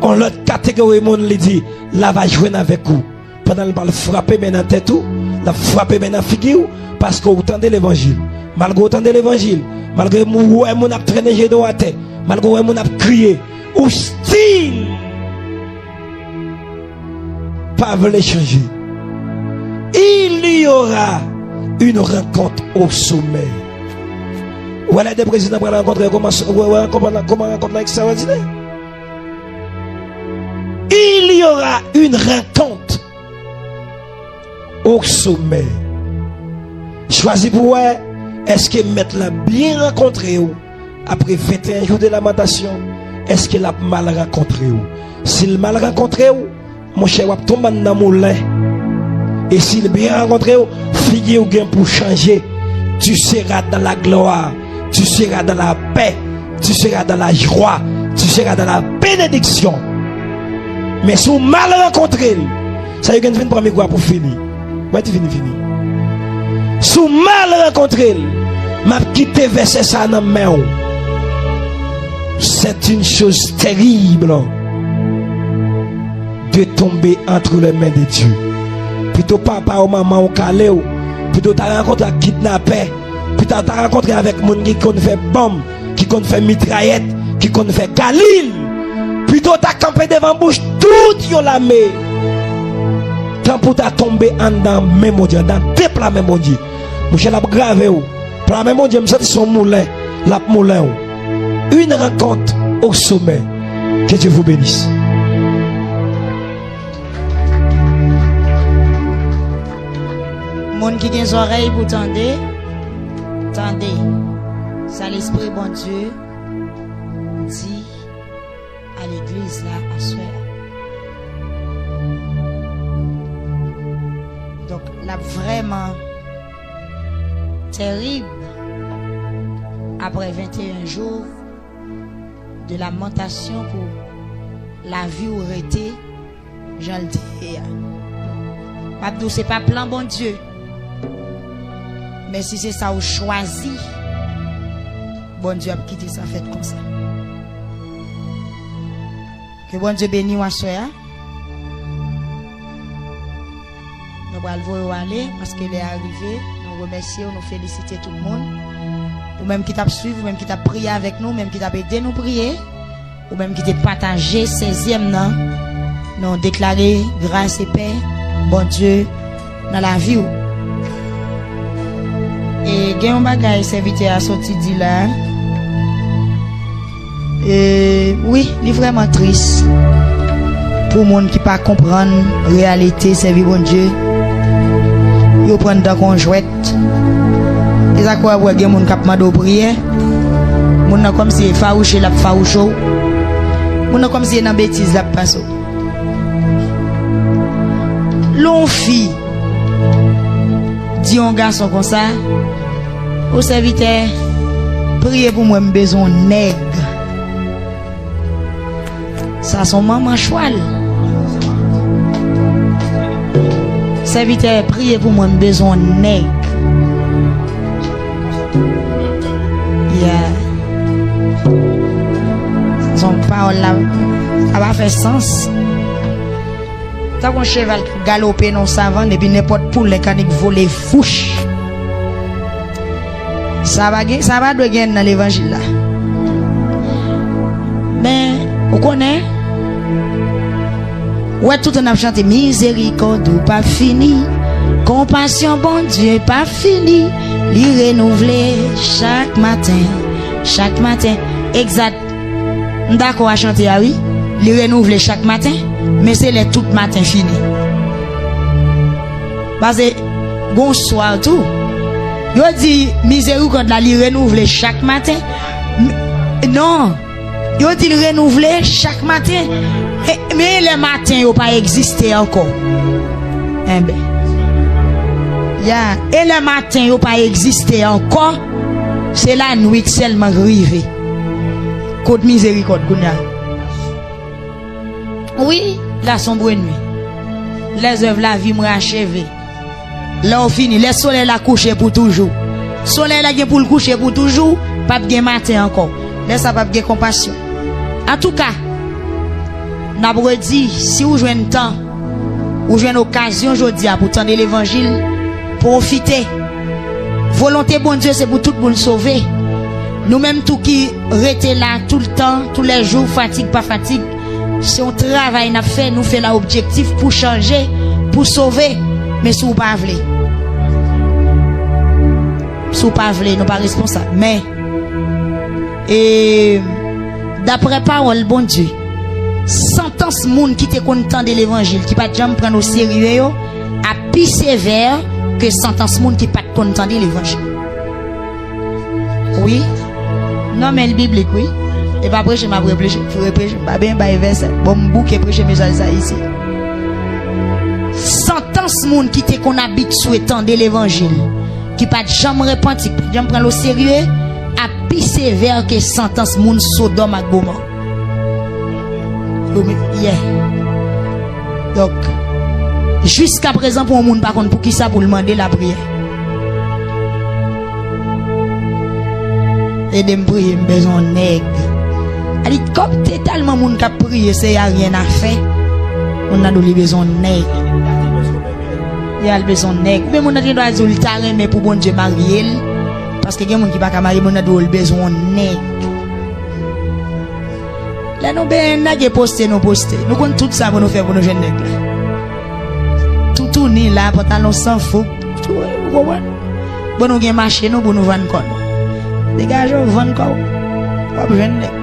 On l'autre catégorie de monde lui dit là va jouer avec vous. Pendant le bal frapper maintenant tête ou, la frapper maintenant figure parce que vous entendez l'évangile. Malgré vous entendez l'évangile, malgré mon a traîné j'ai dans la tête, malgré mon a crié, ou style pas veut changer. Il y aura une rencontre au sommet. Voilà des présidents pour rencontrer comment rencontrer extraordinaire. Il y aura une rencontre au sommet. Choisis pour est-ce que mettre la bien rencontré ou après 21 jours de lamentation, est-ce qu'il a mal rencontré ou? S'il mal rencontré ou, mon cher va tomber dans le moulin. Et s'il bien rencontré ou, figure ou gain pour changer, tu seras dans la gloire, tu seras dans la paix, tu seras dans la joie, tu seras dans la bénédiction. Mais si vous mal rencontré, Ça y est, vient prendre quoi pour finir. Moi, tu finis. Sous mal rencontré, m'a quitté verset ça dans main. C'est une chose terrible de tomber entre les mains de Dieu. Plutôt papa ou maman ou calé ou plutôt t'as rencontré un kidnappé, plutôt t'as rencontré avec mon qui qu'on fait bombe, qui qu'on fait mitraillette, qui qu'on fait Galil. Plutôt t'as campé devant bouche tout yon la main. Tant pour t'as tombé en dans même mon Dieu, dans tes plats même mon Dieu. Mouche l'a gravé ou. Plat même mon Dieu, me senti son moulin, la moulin ou. Une rencontre au sommet. Que Dieu vous bénisse. Monde qui a des oreilles pour tendez, tendez. Ça l'esprit bon Dieu dit à l'église là à soir. Donc là vraiment terrible après 21 jours de lamentation pour la vie où été, j'en le dis. Pabdou, c'est pas plan bon Dieu. Mais si c'est ça ou choisi, bon Dieu a quitté sa fête comme ça. Que bon Dieu bénisse à soi. Nous allons aller parce qu'il est arrivé. Nous remercions, nous félicitons tout le monde. Ou même qui t'a suivi, ou même qui t'a prié avec nous, même qui t'a aidé nous prier, ou même qui t'a partagé 16e nan, nous déclarer grâce et paix, bon Dieu, dans la vie. Et il y a un bagage serviteur à sortir de là. Et oui, il est vraiment triste pour les gens qui ne pas comprendre la réalité, servir bon Dieu. Ils prennent dans conjointe. Et ça quoi, il y a des gens qui ont demandé prier. Les gens comme si farouché la faroucho. Les gens comme si dans bêtise la passe. L'on fille dit un garçon comme ça. Au serviteur, priez pour moi, j'ai besoin de nègre. Ça, son maman choual. Serviteur, priez pour moi, j'ai besoin de nègre. Son parole là, ça va faire sens. Tant qu'on cheval galoper non savant, et puis n'importe poule les caniques voler fouche. Ça va doit gagner dans l'évangile là. Mais, vous connaissez? Ouais, tout on a chanté miséricorde ou pas fini. Compassion, bon Dieu, pas fini. L'y renouveler chaque matin. Chaque matin. Exact. D'accord à chanter, ah oui. L'y renouveler chaque matin. Mais c'est les tout matin fini. Parce que, bonsoir tout. Yo dit miséricorde la li renouveler chaque matin. Non. Yo dit renouveler chaque matin. Mais le matin yo pas existé encore. Eh ben. Et le matin yo pas existé encore. C'est la nuit seulement arrivé. Côte miséricorde kounya. Oui, la sombre nuit. Les œuvres la vie m'a achevé. Là on finit, le soleil la coucher pour toujours. Soleil la gen pour le coucher pour toujours, pas de matin encore. Laisse ça pas de compassion. En tout cas, n'a pas dit si vous jouez un temps, ou jouez une occasion aujourd'hui pour tendre l'évangile, profitez. Volonté bon Dieu c'est pour tout le monde sauver. Nous même tout qui rester là tout le temps, tous les jours, fatigue pas fatigue. C'est un travail n'a fait, nous fait l'objectif pour changer, pour sauver. Mais si vous ne pas voulez, si vous ne pas voulez, nous pas responsables. Mais, et d'après parole, bon Dieu, sentence monde qui te content de l'évangile, qui pas jamais prendre au sérieux, a plus sévère que sentence monde qui pas content de l'évangile. Oui, non, mais le biblique, oui. Et pas prêcher, ma prêcher, pas bien, pas verset. Bon, bouquet prêcher, mais ça ici. Sentence moun qui te qu'on habite souhaitant de l'évangile, qui pas jamais repenti, jamais prendre au sérieux, a plus sévère que sentence moun Sodome et Gomorrhe. Yeah. Donc, Jusqu'à présent, pour un monde, par contre, pour qui ça, pour demander la prière. Et de me prier, me besoin de nègre. Elle dit, comme t'es tellement monde qui a prié, c'est y a rien à faire. On a besoin de nègre. Il y a besoin de nègre. Mais on a besoin de terrain, mais pour bon Dieu marier. Parce que il y a des gens qui ne peuvent pas marier, on a besoin de nègre. Là, nous avons posté, nous poster. Nous avons tout ça pour nous faire pour nos jeunes nègres. Tout tourner là, pantalon sans fou. Bon, nous avons marché, nous, pour nous vendre quoi. Dégagez, vendre quoi. Pas besoin de nègre.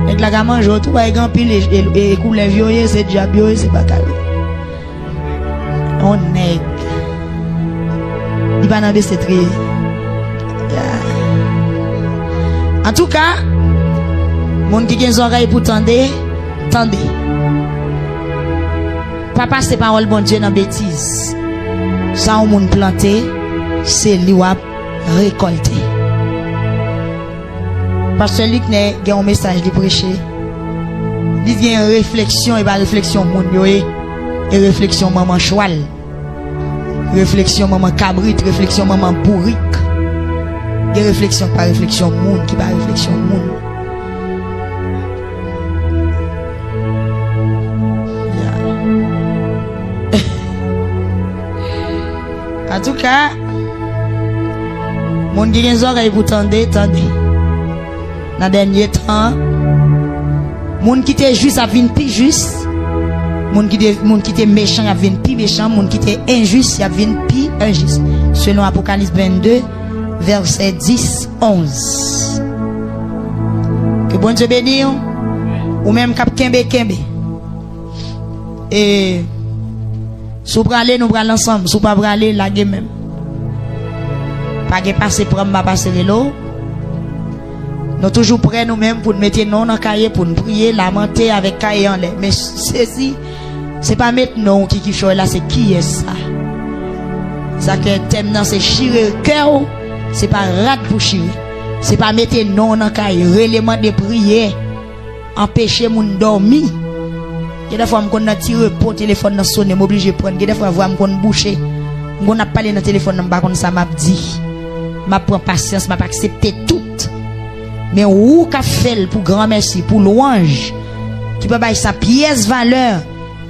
Avec la gamme, je tout va grand pile et couleur vieux, c'est déjà bio, c'est pas carré. On nègre. Il va dans des très. En tout cas, mon qui a des oreilles pour tendre, tendez. Papa, c'est parole bon Dieu dans bêtise. Ça, on monde planté, c'est lui qui a récolté. Parce que lui qui a un message de prêcher, il y a une réflexion, et pas réflexion monde et réflexion maman choual, réflexion maman cabrit, réflexion maman bourrique. Il y a réflexion par réflexion monde qui pas réflexion monde. En tout cas, mon qui a des oreilles pour tendre, tendez. Dans le dernier temps, moun qui était juste a vinn pi juste, moun qui était méchant a vinn pi méchant, moun qui était injuste a vinn pi injuste. Selon Apocalypse 22, verset 10, 11. Que bon Dieu bénisse, ou même cap kembe. Et si vous prenez, nous prenons ensemble, si vous ne prenez pas, la gueule même. Pas que passer pour me passer de l'eau. Nous toujours prêts nous-mêmes pour nous mettre non dans le cahier, pour nous prier, lamenter avec cahier en l'air. Mais ceci, c'est pas mettre non qui choisit là, c'est qui est ça. Ça que thème dans c'est chirer le cœur, c'est pas rat pour chirer. C'est pas mettre non dans le cahier, élément de prière, empêcher moun dormir. Il y a des fois on a tiré pour téléphone dans sonner, m'obligé prendre. Il y a des fois on boucher, on a parlé dans téléphone dans pas ça m'a dit. M'a prend patience, m'a pas accepté tout. Mais où qu'a fait pour grand merci, pour louange, qui peut bailler sa pièce valeur,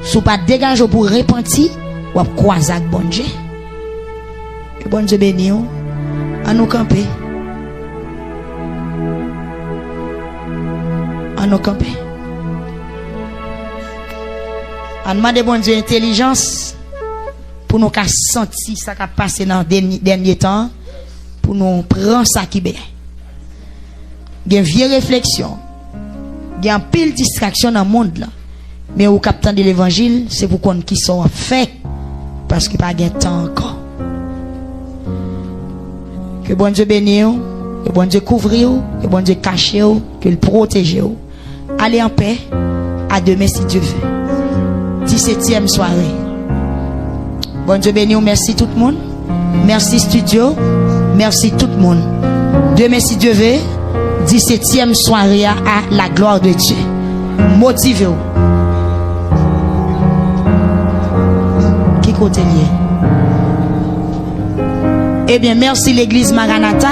sous pas dégager pour repentir, ou à croiser avec bon Dieu. Que bon Dieu bénisse, à nous camper. À nous camper. À demander bon Dieu intelligence, pour nous sentir ça qui a passé dans le dernier temps, pour nous prendre ça qui est bien. Il y a une vieille réflexion. Il y a une pile distraction dans le monde là. Mais au captant de l'évangile, c'est pour qu'on qui sont fait. Parce qu'il n'y a pas de temps encore. Que bon Dieu bénisse, que bon Dieu couvre, que bon Dieu cache, que le protège. Allez en paix. À demain si Dieu veut. 17e soirée. Bon Dieu bénisse, merci tout le monde. Merci studio. Merci tout le monde. Demain si Dieu veut. 17e soirée à la gloire de Dieu. Motivez-vous. Qui côté lié? Eh bien, merci l'église Maranatha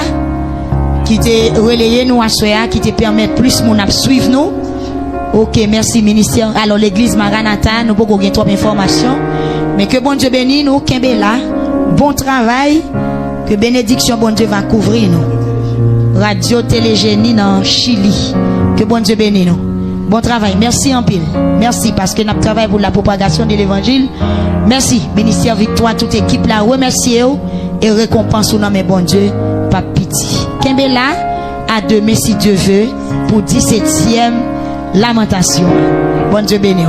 qui t'a relayé nous à soya, qui te permet plus mon à suivre nous. Ok, merci ministère. Alors l'église Maranatha, nous pouvons gagner trop d'informations. Mais que bon Dieu bénisse nous, Kembela. Bon travail. Que bénédiction bon Dieu va couvrir nous. Radio Télégénie dans Chili. Que bon Dieu bénisse nous. Bon travail. Merci en pile. Merci parce que nous travaillons pour la propagation de l'évangile. Merci. Ministère Victoire, toute équipe là. Remerciez et récompense au nom de bon Dieu. Pas pitié. Kembela, à demain si Dieu veut, pour 17e lamentation. Bon Dieu bénisse.